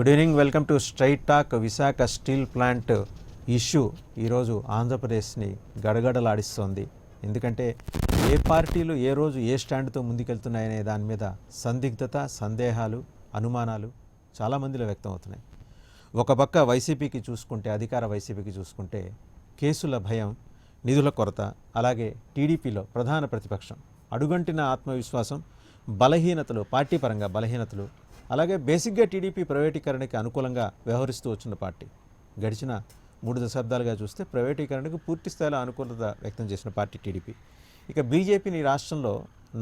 Good evening, welcome to straight talk. Visakha steel plant issue ఈరోజు ఆంధ్రప్రదేశ్ని గడగడలాడిస్తోంది. ఎందుకంటే ఏ పార్టీలు ఏ రోజు ఏ స్టాండ్తో ముందుకెళ్తున్నాయనే దాని మీద సందిగ్ధత, సందేహాలు, అనుమానాలు చాలామందిలో వ్యక్తం అవుతున్నాయి. ఒక పక్క వైసీపీకి చూసుకుంటే, అధికార వైసీపీకి చూసుకుంటే కేసుల భయం, నిధుల కొరత, అలాగే టీడీపీలో ప్రధాన ప్రతిపక్షం అడుగంటిన ఆత్మవిశ్వాసం, బలహీనతలు, పార్టీ పరంగా బలహీనతలు, అలాగే బేసిక్గా టీడీపీ ప్రైవేటీకరణకి అనుకూలంగా వ్యవహరిస్తూ వచ్చిన పార్టీ. గడిచిన 3 దశాబ్దాలుగా చూస్తే ప్రైవేటీకరణకు పూర్తి స్థాయిలో అనుకూలత వ్యక్తం చేసిన పార్టీ టీడీపీ. ఇక బీజేపీని రాష్ట్రంలో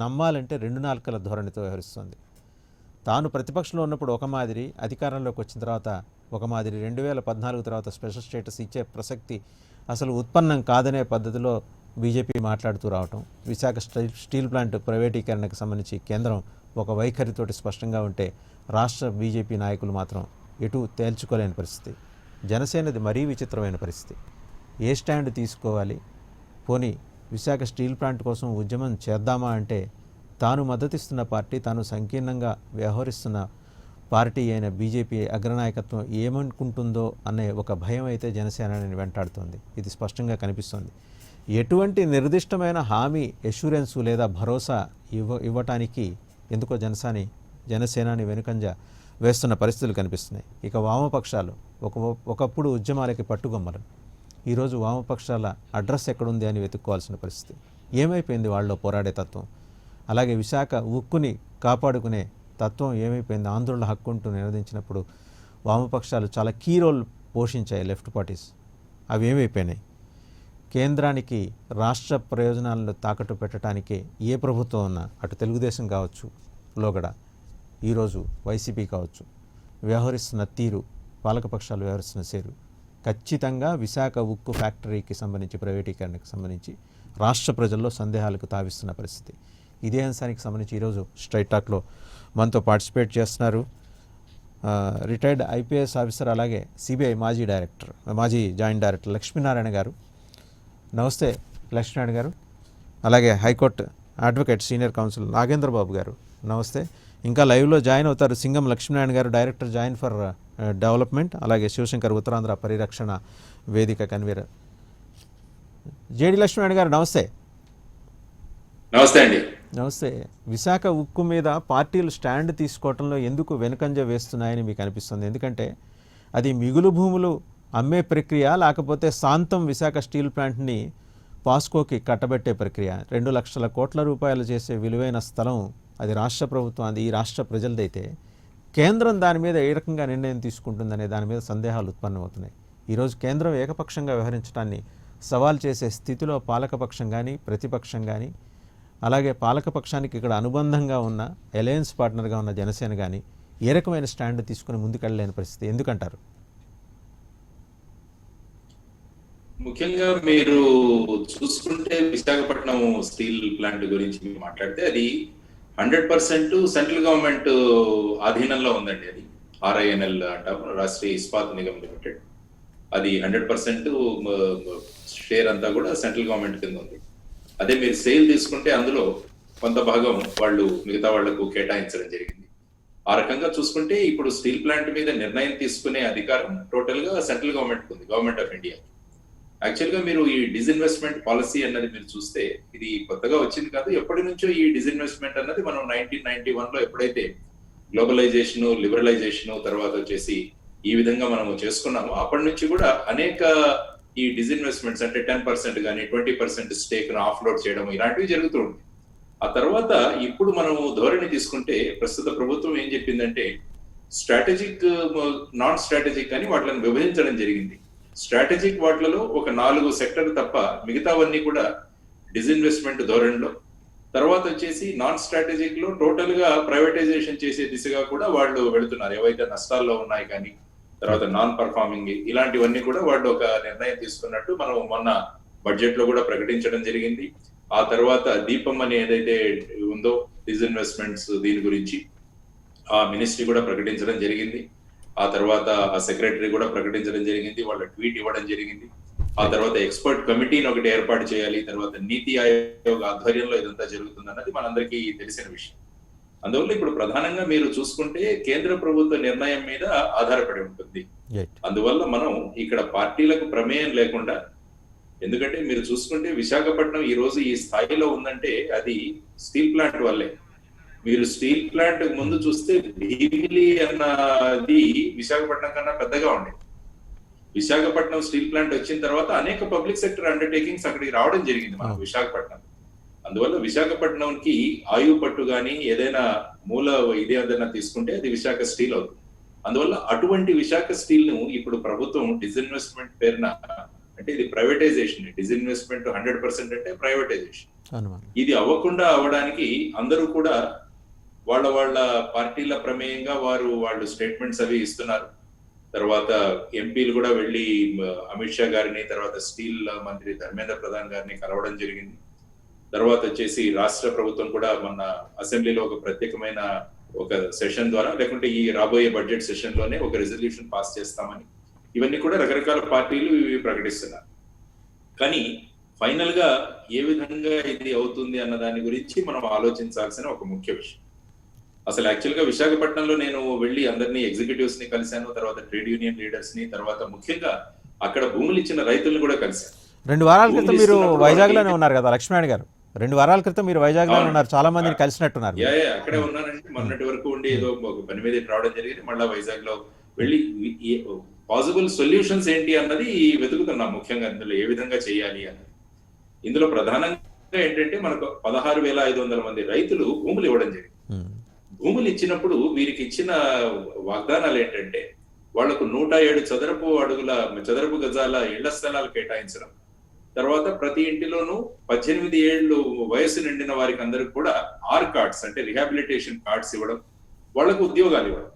నమ్మాలంటే 2 నాలుకల ధోరణితో వ్యవహరిస్తుంది. తాను ప్రతిపక్షంలో ఉన్నప్పుడు ఒక మాదిరి, అధికారంలోకి వచ్చిన తర్వాత ఒక మాదిరి, 2014 తర్వాత స్పెషల్ స్టేటస్ ఇచ్చే ప్రసక్తి అసలు ఉత్పన్నం కాదనే పద్ధతిలో బీజేపీ మాట్లాడుతూ రావటం, విశాఖ స్టీల్ ప్లాంట్ ప్రైవేటీకరణకు సంబంధించి కేంద్రం ఒక వైఖరితోటి స్పష్టంగా ఉంటే రాష్ట్ర బీజేపీ నాయకులు మాత్రం ఎటు తేల్చుకోలేని పరిస్థితి. జనసేనది మరీ విచిత్రమైన పరిస్థితి. ఏ స్టాండ్ తీసుకోవాలి, పోనీ విశాఖ స్టీల్ ప్లాంట్ కోసం ఉద్యమం చేద్దామా అంటే తాను మద్దతిస్తున్న పార్టీ, తాను సంకీర్ణంగా వ్యవహరిస్తున్న పార్టీ అయిన బీజేపీ అగ్రనాయకత్వం ఏమనుకుంటుందో అనే ఒక భయం అయితే జనసేనని వెంటాడుతోంది. ఇది స్పష్టంగా కనిపిస్తోంది. ఎటువంటి నిర్దిష్టమైన హామీ, ఎష్యూరెన్సు లేదా భరోసా ఇవ్వటానికి ఎందుకో జనసేనాని వెనుకంజ వేస్తున్న పరిస్థితులు కనిపిస్తున్నాయి. ఇక వామపక్షాలు ఒకప్పుడు ఉద్యమాలకి పట్టుగొమ్మలు, ఈరోజు వామపక్షాల అడ్రస్ ఎక్కడుంది అని వెతుక్కోవాల్సిన పరిస్థితి. ఏమైపోయింది వాళ్ళలో పోరాడే తత్వం? అలాగే విశాఖ ఉక్కుని కాపాడుకునే తత్వం ఏమైపోయింది? ఆంధ్రుల హక్కు అంటూ నినదించినప్పుడు వామపక్షాలు చాలా కీ రోల్ పోషించాయి, లెఫ్ట్ పార్టీస్. అవి ఏమైపోయినాయి? కేంద్రానికి రాష్ట్ర ప్రయోజనాలను తాకట్టు పెట్టడానికి ఏ ప్రభుత్వం ఉన్నా, అటు తెలుగుదేశం కావచ్చు, లోగడ ఈరోజు వైసీపీ కావచ్చు, వ్యవహరిస్తున్న తీరు, పాలకపక్షాలు వ్యవహరిస్తున్న తీరు ఖచ్చితంగా విశాఖ ఉక్కు ఫ్యాక్టరీకి సంబంధించి, ప్రైవేటీకరణకు సంబంధించి రాష్ట్ర ప్రజల్లో సందేహాలకు తావిస్తున్న పరిస్థితి. ఇదే అంశానికి సంబంధించి ఈరోజు స్ట్రైట్ టాక్లో మనతో పార్టిసిపేట్ చేస్తున్నారు రిటైర్డ్ ఐపీఎస్ ఆఫీసర్, అలాగే సిబిఐ మాజీ జాయింట్ డైరెక్టర్ లక్ష్మీనారాయణ గారు. నమస్తే లక్ష్మీనారాయణ గారు. అలాగే high court advocate, senior council Nagendra Babu గారు. నమస్తే. ఇంకా లైవ్లో జాయిన్ అవుతారు Singam Lakshminarayana garu, director join for development, అలాగే శివశంకర్ ఉత్తరాంధ్ర పరిరక్షణ వేదిక కన్వీనర్. జేడి లక్ష్మీనారాయణ గారు నమస్తే. నమస్తే అండి. నమస్తే. విశాఖ ఉక్కు మీద పార్టీలు స్టాండ్ తీసుకోవటంలో ఎందుకు వెనుకంజ వేస్తున్నాయని మీకు అనిపిస్తుంది? ఎందుకంటే అది మిగులు భూములు అమ్మే ప్రక్రియ, లేకపోతే శాంతం విశాఖ స్టీల్ ప్లాంట్ని పాస్కోకి కట్టబెట్టే ప్రక్రియ? 2 లక్షల కోట్ల రూపాయలు చేసే విలువైన స్థలం అది రాష్ట్ర ప్రభుత్వం, అది ఈ రాష్ట్ర ప్రజలదైతే కేంద్రం దాని మీద ఏ రకంగా నిర్ణయం తీసుకుంటుందనే దాని మీద సందేహాలు ఉత్పన్నమవుతున్నాయి. ఈరోజు కేంద్రం ఏకపక్షంగా వ్యవహరించడాన్ని సవాల్ చేసే స్థితిలో పాలకపక్షం కానీ, ప్రతిపక్షం కానీ, అలాగే పాలకపక్షానికి ఇక్కడ అనుబంధంగా ఉన్న అలయన్స్ పార్ట్నర్గా ఉన్న జనసేన కానీ ఏ రకమైన స్టాండ్ తీసుకుని ముందుకెళ్ళలేని పరిస్థితి ఎందుకంటారు? ముఖ్యంగా మీరు చూసుకుంటే విశాఖపట్నం స్టీల్ ప్లాంట్ గురించి మీరు మాట్లాడితే అది 100% సెంట్రల్ గవర్నమెంట్ ఆధీనంలో ఉందండి. అది RINL అంటాం, రాష్ట్రీయ ఇస్పాత్ నిగమ్ లిమిటెడ్. అది 100% షేర్ అంతా కూడా సెంట్రల్ గవర్నమెంట్ కింద ఉంది. అదే మీరు సేల్ తీసుకుంటే అందులో కొంత భాగం వాళ్ళు మిగతా వాళ్లకు కేటాయించడం జరిగింది. ఆ రకంగా చూసుకుంటే ఇప్పుడు స్టీల్ ప్లాంట్ మీద నిర్ణయం తీసుకునే అధికారం టోటల్ గా సెంట్రల్ గవర్నమెంట్ ఉంది, గవర్నమెంట్ ఆఫ్ ఇండియా. యాక్చువల్ గా మీరు ఈ డిస్ఇన్వెస్ట్మెంట్ పాలసీ అన్నది మీరు చూస్తే ఇది కొత్తగా వచ్చింది కాదు. ఎప్పటి నుంచో ఈ డిస్ఇన్వెస్ట్మెంట్ అన్నది మనం 1991 లో ఎప్పుడైతే గ్లోబలైజేషన్, లిబరలైజేషన్ తర్వాత వచ్చేసి ఈ విధంగా మనం చేసుకున్నాము, అప్పటి నుంచి కూడా అనేక ఈ డిస్ఇన్వెస్ట్మెంట్స్ అంటే 10% కానీ 20% స్టేక్ ను ఆఫ్లోడ్ చేయడం ఇలాంటివి జరుగుతూ ఉంది. ఆ తర్వాత ఇప్పుడు మనము ధోరణి తీసుకుంటే ప్రస్తుత ప్రభుత్వం ఏం చెప్పిందంటే స్ట్రాటజిక్, నాన్ స్ట్రాటజిక్ అని వాటిని విభజించడం జరిగింది. స్ట్రాటజిక్ వాటిలలో ఒక 4 సెక్టర్ తప్ప మిగతావన్నీ కూడా డిస్ఇన్వెస్ట్మెంట్ ధోరణిలో, తర్వాత వచ్చేసి నాన్ స్ట్రాటజిక్ లో టోటల్ గా ప్రైవేటైజేషన్ చేసే దిశగా కూడా వాళ్ళు వెళుతున్నారు. ఏవైతే నష్టాల్లో ఉన్నాయి కానీ, తర్వాత నాన్ పర్ఫార్మింగ్, ఇలాంటివన్నీ కూడా వాళ్ళు ఒక నిర్ణయం తీసుకున్నట్టు మనం మొన్న బడ్జెట్ లో కూడా ప్రకటించడం జరిగింది. ఆ తర్వాత దీపం అని ఏదైతే ఉందో డిస్ఇన్వెస్ట్మెంట్స్, దీని గురించి ఆ మినిస్ట్రీ కూడా ప్రకటించడం జరిగింది. ఆ తర్వాత ఆ సెక్రటరీ కూడా ప్రకటించడం జరిగింది, వాళ్ళ ట్వీట్ ఇవ్వడం జరిగింది. ఆ తర్వాత ఎక్స్పర్ట్ కమిటీని ఒకటి ఏర్పాటు చేయాలి, తర్వాత నీతి ఆయోగ్ ఆధ్వర్యంలో ఇదంతా జరుగుతుంది అన్నది మనందరికీ తెలిసిన విషయం. అందువల్ల ఇప్పుడు ప్రధానంగా మీరు చూసుకుంటే కేంద్ర ప్రభుత్వ నిర్ణయం మీద ఆధారపడి ఉంటుంది. రైట్. అందువల్ల మనం ఇక్కడ పార్టీలకు ప్రమేయం లేకుండా, ఎందుకంటే మీరు చూసుకుంటే విశాఖపట్నం ఈ రోజు ఈ స్థాయిలో ఉందంటే అది స్టీల్ ప్లాంట్ వల్లే. మీరు స్టీల్ ప్లాంట్ ముందు చూస్తే భీమిలి అన్నది విశాఖపట్నం కన్నా పెద్దగా ఉండేది. విశాఖపట్నం స్టీల్ ప్లాంట్ వచ్చిన తర్వాత అనేక పబ్లిక్ సెక్టర్ అండర్టేకింగ్స్ అక్కడికి రావడం జరిగింది మనకు విశాఖపట్నం. అందువల్ల విశాఖపట్నంకి ఆయువు పట్టు కానీ ఏదైనా మూల ఏదైనా తీసుకుంటే అది విశాఖ స్టీల్ అవుతుంది. అందువల్ల అటువంటి విశాఖ స్టీల్ ను ఇప్పుడు ప్రభుత్వం డిస్ఇన్వెస్ట్మెంట్ పేరున, అంటే ఇది ప్రైవేటైజేషన్, డిస్ఇన్వెస్ట్మెంట్ 100% అంటే ప్రైవేటైజేషన్. ఇది అవ్వకుండా అవడానికి అందరూ కూడా వాళ్ళ పార్టీల ప్రమేయంగా వాళ్ళు స్టేట్మెంట్స్ అవి ఇస్తున్నారు. తర్వాత ఎంపీలు కూడా వెళ్ళి అమిత్ షా గారిని, తర్వాత స్టీల్ మంత్రి ధర్మేంద్ర ప్రధాన్ గారిని కలవడం జరిగింది. తర్వాత వచ్చేసి రాష్ట్ర ప్రభుత్వం కూడా మొన్న అసెంబ్లీలో ఒక ప్రత్యేకమైన ఒక సెషన్ ద్వారా, లేకుంటే ఈ రాబోయే బడ్జెట్ సెషన్ లోనే ఒక రెజల్యూషన్ పాస్ చేస్తామని, ఇవన్నీ కూడా రకరకాల పార్టీలు ప్రకటిస్తున్నారు. కానీ ఫైనల్ గా ఏ విధంగా ఇది అవుతుంది అన్న దాని గురించి మనం ఆలోచించాల్సిన ఒక ముఖ్య విషయం. అసలు యాక్చువల్ గా విశాఖపట్నంలో నేను వెళ్ళి అందరినీ ఎగ్జిక్యూటివ్స్ ని కలిశాను, తర్వాత ట్రేడ్ యూనియన్ లీడర్స్ ని, తర్వాత ముఖ్యంగా అక్కడ భూములు ఇచ్చిన రైతులను కూడా కలిశాను. 2 వారాల క్రితం మీరు వైజాగ్ లోనే ఉన్నారు కదా లక్ష్మణ్ గారు? 2 వారాల క్రితం మీరు వైజాగ్ లో ఉన్నారు, చాలా మందిని కలిసినట్టున్నారు. అక్కడే ఉన్నానంటే మొన్నటి వరకు ఉండి ఏదో ఒక పని మీద రావడం జరిగింది. మళ్ళీ వైజాగ్ లో వెళ్ళి పాసిబుల్ సొల్యూషన్స్ ఏంటి అన్నది వెతుకుతున్నాం. ముఖ్యంగా ఇందులో ఏ విధంగా చేయాలి అన్నది. ఇందులో ప్రధానంగా ఏంటంటే మనకు 16,500 మంది రైతులు భూములు ఇవ్వడం జరిగింది. భూములు ఇచ్చినప్పుడు వీరికి ఇచ్చిన వాగ్దానాలు ఏంటంటే వాళ్లకు 107 చదరపు గజాల ఇళ్ల స్థలాలు కేటాయించడం, తర్వాత ప్రతి ఇంటిలోనూ 18 ఏళ్ళు వయసు నిండిన వారికి అందరికి కూడా కార్డ్స్ అంటే రిహాబిలిటేషన్ కార్డ్స్ ఇవ్వడం, వాళ్లకు ఉద్యోగాలు ఇవ్వడం.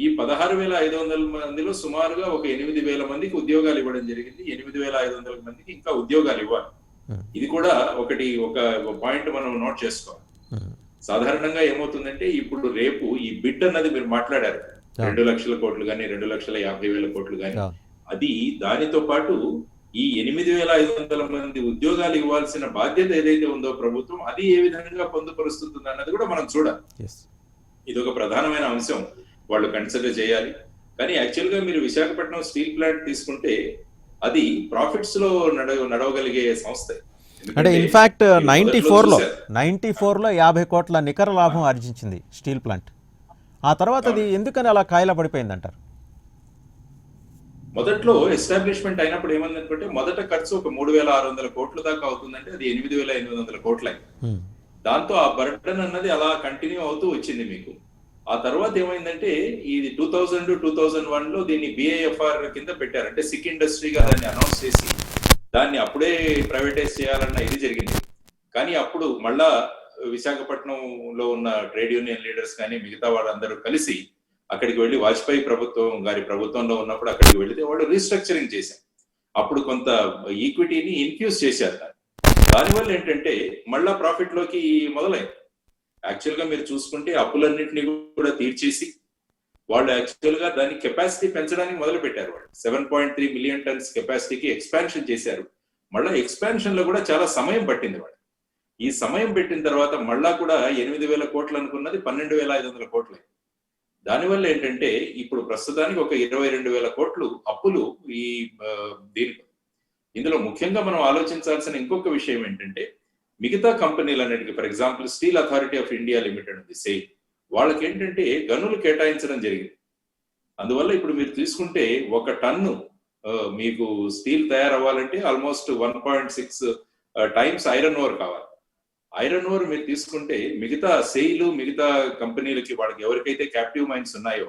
ఈ 16,500 మందిలో సుమారుగా ఒక 8,000 మందికి ఉద్యోగాలు ఇవ్వడం జరిగింది. 8,500 మందికి ఇంకా ఉద్యోగాలు ఇవ్వాలి. ఇది కూడా ఒక పాయింట్ మనం నోట్ చేసుకోవాలి. సాధారణంగా ఏమవుతుందంటే ఇప్పుడు రేపు ఈ బిడ్ అన్నది మీరు మాట్లాడారు, 2 లక్షల కోట్లు కానీ 2,50,000 కోట్లు కానీ, అది దానితో పాటు ఈ 8,500 మంది ఉద్యోగాలు ఇవ్వాల్సిన బాధ్యత ఏదైతే ఉందో ప్రభుత్వం, అది ఏ విధంగా పొందుపరుస్తుంది అన్నది కూడా మనం చూడాలి. ఇది ఒక ప్రధానమైన అంశం వాళ్ళు కన్సిడర్ చేయాలి. కానీ యాక్చువల్ గా మీరు విశాఖపట్నం స్టీల్ ప్లాంట్ తీసుకుంటే అది ప్రాఫిట్స్ లో నడవగలిగే సంస్థ. అంటే ఇన్ఫాక్ట్ 94లో 50 కోట్ల నికర లాభం ఆర్జించింది స్టీల్ ప్లాంట్. ఆ తర్వాత అది ఎందుకని అలా కాయలా పడిపోయింది అంటారు? మొదట్లో ఎస్టాబ్లిష్మెంట్ అయినప్పుడు ఏమందనుకుంటే మొదట ఖర్చు ఒక 3,600 కోట్ల దాకా అవుతుందంటే అది 8,800 కోట్లు అయింది. దాంతో ఆ బర్డన్ అన్నది అలా కంటిన్యూ అవుతూ వచ్చింది మీకు. ఆ తర్వాత ఏమైందంటే ఇది 2000-2001 లో దీన్ని BIFR కింద పెట్టారు, అంటే సిక్ ఇండస్ట్రీగా దాన్ని అనౌన్స్ చేసి దాన్ని అప్పుడే ప్రైవేటైజ్ చేయాలన్న ఇది జరిగింది. కానీ అప్పుడు మళ్ళా విశాఖపట్నంలో ఉన్న ట్రేడ్ యూనియన్ లీడర్స్ కానీ మిగతా వాళ్ళందరూ కలిసి అక్కడికి వెళ్ళి వాజ్పేయి ప్రభుత్వంలో ఉన్నప్పుడు అక్కడికి వెళితే వాళ్ళు రీస్ట్రక్చరింగ్ చేశారు. అప్పుడు కొంత ఈక్విటీని ఇన్ఫ్యూజ్ చేశారు. దానివల్ల ఏంటంటే మళ్ళా ప్రాఫిట్ లోకి మొదలైంది. యాక్చువల్ గా మీరు చూసుకుంటే అప్పులన్నింటినీ కూడా తీర్చేసి వాళ్ళు యాక్చువల్ గా దాని కెపాసిటీ పెంచడానికి మొదలు పెట్టారు. వాళ్ళు 7.3 మిలియన్ టన్స్ కెపాసిటీకి ఎక్స్పాన్షన్ చేశారు. మళ్ళా ఎక్స్పాన్షన్ లో కూడా చాలా సమయం పట్టింది వాళ్ళు. ఈ సమయం పెట్టిన తర్వాత మళ్ళా కూడా 8,000 కోట్లు అనుకున్నది 12,500 కోట్లు. దానివల్ల ఏంటంటే ఇప్పుడు ప్రస్తుతానికి ఒక 22,000 కోట్లు అప్పులు ఈ దీనికి. ఇందులో ముఖ్యంగా మనం ఆలోచించాల్సిన ఇంకొక విషయం ఏంటంటే మిగతా కంపెనీలన్నిటికీ, for example steel authority of India limited ఉంది, సెయిల్, వాళ్ళకి ఏంటంటే గనులు కేటాయించడం జరిగింది. అందువల్ల ఇప్పుడు మీరు తీసుకుంటే 1 టన్ను మీకు స్టీల్ తయారవ్వాలంటే ఆల్మోస్ట్ 1.6 టైమ్స్ ఐరన్ ఓర్ కావాలి. ఐరన్ ఓర్ మీరు తీసుకుంటే మిగతా సెయిలు మిగతా కంపెనీలకి వాళ్ళకి ఎవరికైతే క్యాప్టివ్ మైన్స్ ఉన్నాయో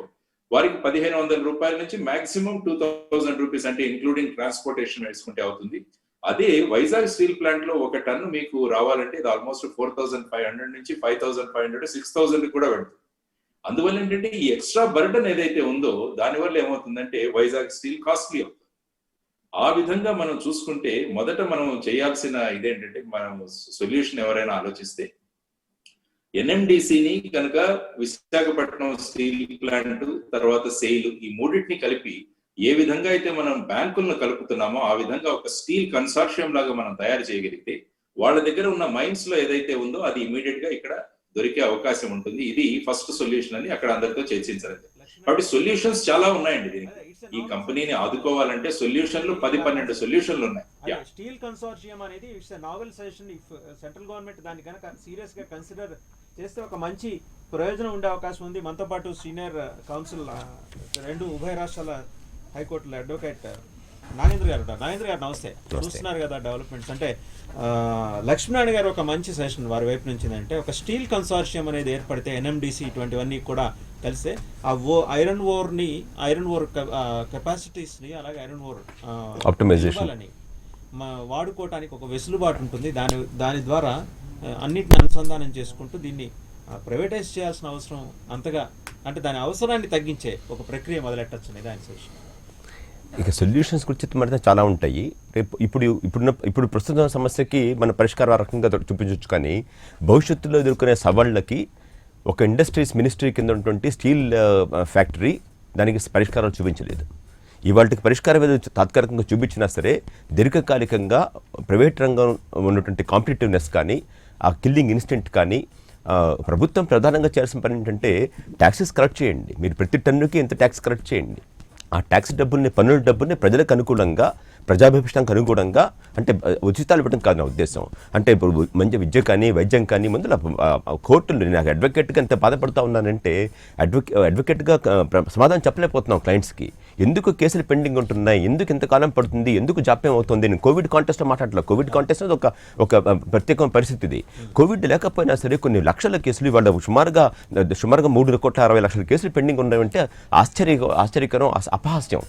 వారికి 1,500 రూపాయల నుంచి మాక్సిమం 2,000 రూపీస్, అంటే ఇంక్లూడింగ్ ట్రాన్స్పోర్టేషన్ వేసుకుంటే అవుతుంది. అదే వైజాగ్ స్టీల్ ప్లాంట్ లో 1 టన్ను మీకు రావాలంటే ఇది ఆల్మోస్ట్ 4,500 నుంచి 5,500, 6,000 కూడా వెళ్తుంది. అందువల్ల ఏంటంటే ఈ ఎక్స్ట్రా బర్డన్ ఏదైతే ఉందో దానివల్ల ఏమవుతుందంటే వైజాగ్ స్టీల్ కాస్ట్లీ అవుతుంది. ఆ విధంగా మనం చూసుకుంటే మొదట మనం చేయాల్సిన ఇదేంటంటే మనం సొల్యూషన్ ఎవరైనా ఆలోచిస్తే NMDCని కనుక విశాఖపట్నం స్టీల్ ప్లాంట్ తర్వాత సెయిల్ ఈ మూడింటిని కలిపి ఏ విధంగా అయితే మనం బ్యాంకులను కలుపుతున్నామో ఆ విధంగా ఒక స్టీల్ కన్సార్షియం లాగా మనం తయారు చేయగలిగితే వాళ్ళ దగ్గర ఉన్న మైన్స్ లో ఏదైతే ఉందో అది ఇమీడియట్ గా ఇక్కడ దొరికే అవకాశం ఉంటుంది. ఇది ఫస్ట్ సొల్యూషన్ అని అక్కడ అందరితో చర్చించారు. కాబట్టి సొల్యూషన్స్ చాలా ఉన్నాయండి దీనికి. ఈ కంపెనీని ఆదుకోవాలంటే సొల్యూషన్లు 10-12 సొల్యూషన్లు ఉన్నాయి. స్టీల్ కన్సార్షియం అనేది it's a novel suggestion. If central government దాన్ని కనుక సీరియస్ గా కన్సిడర్ చేస్తే ఒక మంచి ప్రయోజనం ఉండే అవకాశం ఉంది. మనతో పాటు సీనియర్ కౌన్సిల్ ఉభయ రాష్ట్రాల హైకోర్టుల అడ్వకేట్ నాగేంద్ర గారు. నాగేంద్ర గారు నమస్తే. చూస్తున్నారు కదా డెవలప్మెంట్స్. అంటే లక్ష్మీనారాయణ గారు ఒక మంచి సజెషన్ వారి వైపు నుంచి అంటే ఒక స్టీల్ కన్సార్షియం అనేది ఏర్పడితే ఎన్ఎండిసి ఇటువంటివన్నీ కూడా కలిస్తే ఆ ఐరన్ ఓర్ కెపాసిటీస్ని అలాగే ఐరన్ ఓర్ ఆప్టిమైజేషన్ వాడుకోవటానికి ఒక వెసులుబాటు ఉంటుంది. దాని ద్వారా అన్నిటిని అనుసంధానం చేసుకుంటూ దీన్ని ప్రైవేటైజ్ చేయాల్సిన అవసరం అంతగా అంటే దాని అవసరాన్ని తగ్గించే ఒక ప్రక్రియ మొదలెట్టచ్చు దాని సజెషన్. ఇక సొల్యూషన్స్ గురించి మాత్రం చాలా ఉంటాయి. రేపు ఇప్పుడు ప్రస్తుత సమస్యకి మన పరిష్కార రకంగా చూపించవచ్చు. కానీ భవిష్యత్తులో ఎదుర్కొనే సవాళ్ళకి ఒక ఇండస్ట్రీస్ మినిస్ట్రీ కింద ఉన్నటువంటి స్టీల్ ఫ్యాక్టరీ దానికి పరిష్కారాలు చూపించలేదు. ఇవాళకి పరిష్కారం ఏదో తాత్కాలికంగా చూపించినా సరే దీర్ఘకాలికంగా ప్రైవేట్ రంగం ఉన్నటువంటి కాంపిటేటివ్నెస్ కానీ ఆ కిల్లింగ్ ఇన్స్టెంట్ కానీ ప్రభుత్వం ప్రధానంగా చేయాల్సిన పని ఏంటంటే ట్యాక్సెస్ కలెక్ట్ చేయండి. మీరు ప్రతి టన్నుకి ఎంత ట్యాక్స్ కలెక్ట్ చేయండి. ఆ ట్యాక్స్ డబ్బుల్ని పన్నుల డబ్బుల్ని ప్రజలకు అనుకూలంగా ప్రజాభిప్రాయానికి అనుగుణంగా అంటే ఉచితాలు ఇవ్వడం కాదు నా ఉద్దేశం. అంటే ఇప్పుడు మంచి విద్య కానీ వైద్యం కానీ ముందు కోర్టులు నాకు అడ్వకేట్గా ఎంత బాధపడుతూ ఉన్నానంటే అడ్వకేట్గా సమాధానం చెప్పలేకపోతున్నాం క్లయింట్స్కి. ఎందుకు కేసులు పెండింగ్ ఉంటున్నాయి, ఎందుకు ఇంతకాలం పడుతుంది, ఎందుకు జాప్యం అవుతుంది. నేను కోవిడ్ కాంటెస్ట్లో మాట్లాడలేదు. కోవిడ్ కాంటెస్ట్ అనేది ఒక ప్రత్యేకమైన పరిస్థితి. ఇది కోవిడ్ లేకపోయినా సరే కొన్ని లక్షల కేసులు ఇవాళ సుమారుగా 3,60,00,000 కేసులు పెండింగ్ ఉన్నాయంటే ఆశ్చర్యకరం, అపహాస్యం.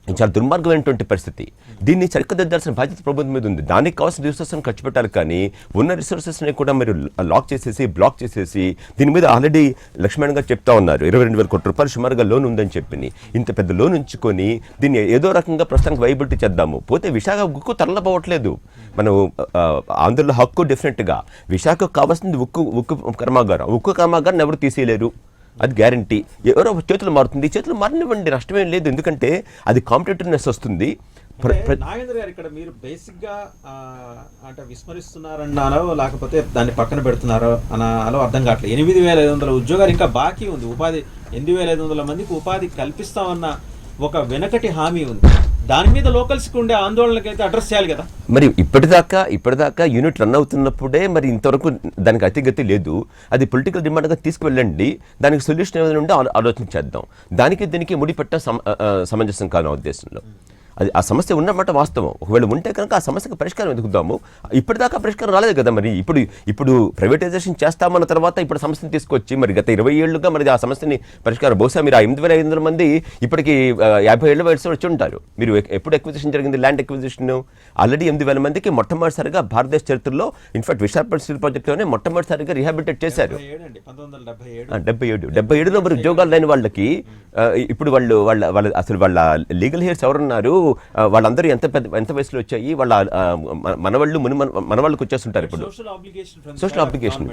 చాలా దుర్మార్గమైనటువంటి పరిస్థితి. దీన్ని సరికదిద్దాల్సిన బాధ్యత ప్రభుత్వం మీద ఉంది. దానికి కావాల్సిన రిసోర్సెస్ని ఖర్చు పెట్టాలి. కానీ ఉన్న రిసోర్సెస్ని కూడా మీరు బ్లాక్ చేసేసి దీని మీద ఆల్రెడీ లక్ష్మణ్ గారు చెప్తా ఉన్నారు 22,000 కోట్ల రూపాయలు సుమారుగా లోన్ ఉందని చెప్పి ఇంత పెద్ద లోన్ ఉంచుకొని దీన్ని ఏదో రకంగా ప్రస్తుతానికి వైబిలిటీ చేద్దాము. పోతే విశాఖ ఉక్కు తరలిపోవట్లేదు. మనం ఆంధ్రలో హక్కు డెఫినెట్గా విశాఖకు కావాల్సింది ఉక్కు కర్మాగారం ఎవరు తీసేయలేరు. అది గ్యారంటీ. ఎవరో చేతులు మారుతుంది, చేతులు మారినివ్వండి, నష్టమేం లేదు. ఎందుకంటే అది కాంపిటేటివ్నెస్ వస్తుంది. నాగేంద్ర గారు ఇక్కడ మీరు బేసిక్ గా అంటే విస్మరిస్తున్నారన్నారో లేకపోతే దాన్ని పక్కన పెడుతున్నారో అనాలో అర్థం కావట్లేదు. 8,500 ఉద్యోగాలు ఇంకా బాకీ ఉంది. ఉపాధి 8,500 మందికి ఉపాధి కల్పిస్తామన్న ఒక వెనకటి హామీ ఉంది. దాని మీద లోకల్స్కి ఉండే ఆందోళనకైతే అడ్రస్ చేయాలి కదా. మరి ఇప్పటిదాకా యూనిట్ రన్ అవుతున్నప్పుడే మరి ఇంతవరకు దానికి అతిగతి లేదు. అది పొలిటికల్ డిమాండ్గా తీసుకువెళ్ళండి. దానికి సొల్యూషన్ ఏమైనా ఉంటే ఆలోచన చేద్దాం. దానికి దీనికి ముడిపెట్ట సమంజసం కాదు నా ఉద్దేశంలో. అది ఆ సమస్య ఉన్నమాట వాస్తవం. ఒకవేళ ఉంటే కనుక ఆ సమస్యకు పరిష్కారం వెతుకుదాము. ఇప్పటిదాకా పరిష్కారం రాలేదు కదా. మరి ఇప్పుడు ప్రైవేటైజేషన్ చేస్తామన్న తర్వాత ఇప్పుడు సమస్యను తీసుకొచ్చి మరి గత 20 ఏళ్లుగా మరి ఆ సమస్యని పరిష్కారం బహుశా మీరు ఆ 8,500 మంది ఇప్పటికి 50 ఏళ్ల వయసు వచ్చి ఉంటారు. మీరు ఎప్పుడు ఎక్విజిషన్ జరిగింది ల్యాండ్ ఎక్విజిషన్? ఆల్రెడీ 8,000 మందికి మొట్టమొదటిసారిగా భారతదేశ చరిత్రలో ఇన్ఫాక్ట్ విశాఖపట్నం స్టీల్ ప్రాజెక్టులోనే మొట్టమొదటిసారిగా రీహాబిలిటేట్ చేశారు. 77లో మరి ఉద్యోగాలు లేని వాళ్ళకి ఇప్పుడు వాళ్ళ అసలు వాళ్ళ లీగల్ హెయిర్స్ ఎవరున్నారు, వాళ్ళందరూ ఎంత వయసులో వచ్చాయి, వాళ్ళ మనవాళ్ళకి వచ్చేస్తుంటారు. ఇప్పుడు సోషల్ అప్లికేషన్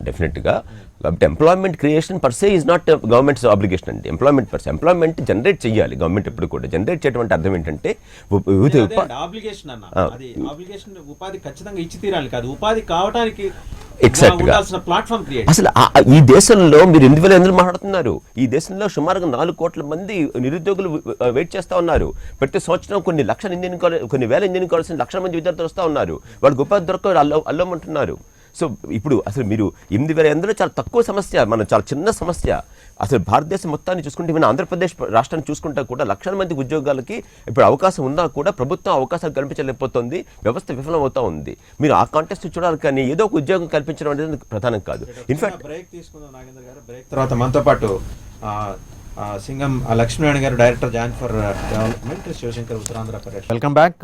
డెఫినెట్గా కాబట్టి employment creation per se is not governments obligation అండి. ఎంప్లాయ్మెంట్ జనరేట్ చేయాలి గవర్నమెంట్. ఎప్పుడు కూడా జనరేట్ చేయడం అర్థం ఏంటంటే ఉపాధి ఖచ్చితంగా ఇచ్చి తీరాలి కాదు, ఉపాధి కావడానికి ఎగ్జాక్ట్గా అసలు ఈ దేశంలో మీరు 8,500 మాట్లాడుతున్నారు. ఈ దేశంలో సుమారుగా 4 కోట్ల మంది నిరుద్యోగులు వెయిట్ చేస్తూ ఉన్నారు. ప్రతి సంవత్సరం కొన్ని వేల ఇంజనీరింగ్ కావాల్సిన లక్షల మంది విద్యార్థులు వస్తూ ఉన్నారు. వాళ్ళకి ఉపాధి దొరక అల్లమంటున్నారు. సో ఇప్పుడు అసలు మీరు 8,500 చాలా తక్కువ సమస్య, చాలా చిన్న సమస్య. అసలు భారతదేశం మొత్తాన్ని చూసుకుంటే మన ఆంధ్రప్రదేశ్ రాష్ట్రాన్ని చూసుకుంటా కూడా లక్షల మంది ఉద్యోగాలకి ఇప్పుడు అవకాశం ఉన్నా కూడా ప్రభుత్వం అవకాశాలు కల్పించలేకపోతుంది. వ్యవస్థ విఫలమవుతూ ఉంది. మీరు ఆ కాంటెస్ట్ చూడాలి కానీ ఏదో ఒక ఉద్యోగం కల్పించడం అనేది ప్రధానం కాదు. ఇన్ఫాక్ట్ బ్రేక్ తీసుకుందాం నాగేంద్ర గారు. బ్రేక్ తర్వాత మనతో పాటు Singam Lakshminarayana garu, director joint for development, Shivashankar Uttarandhra పర్యటన. Welcome back.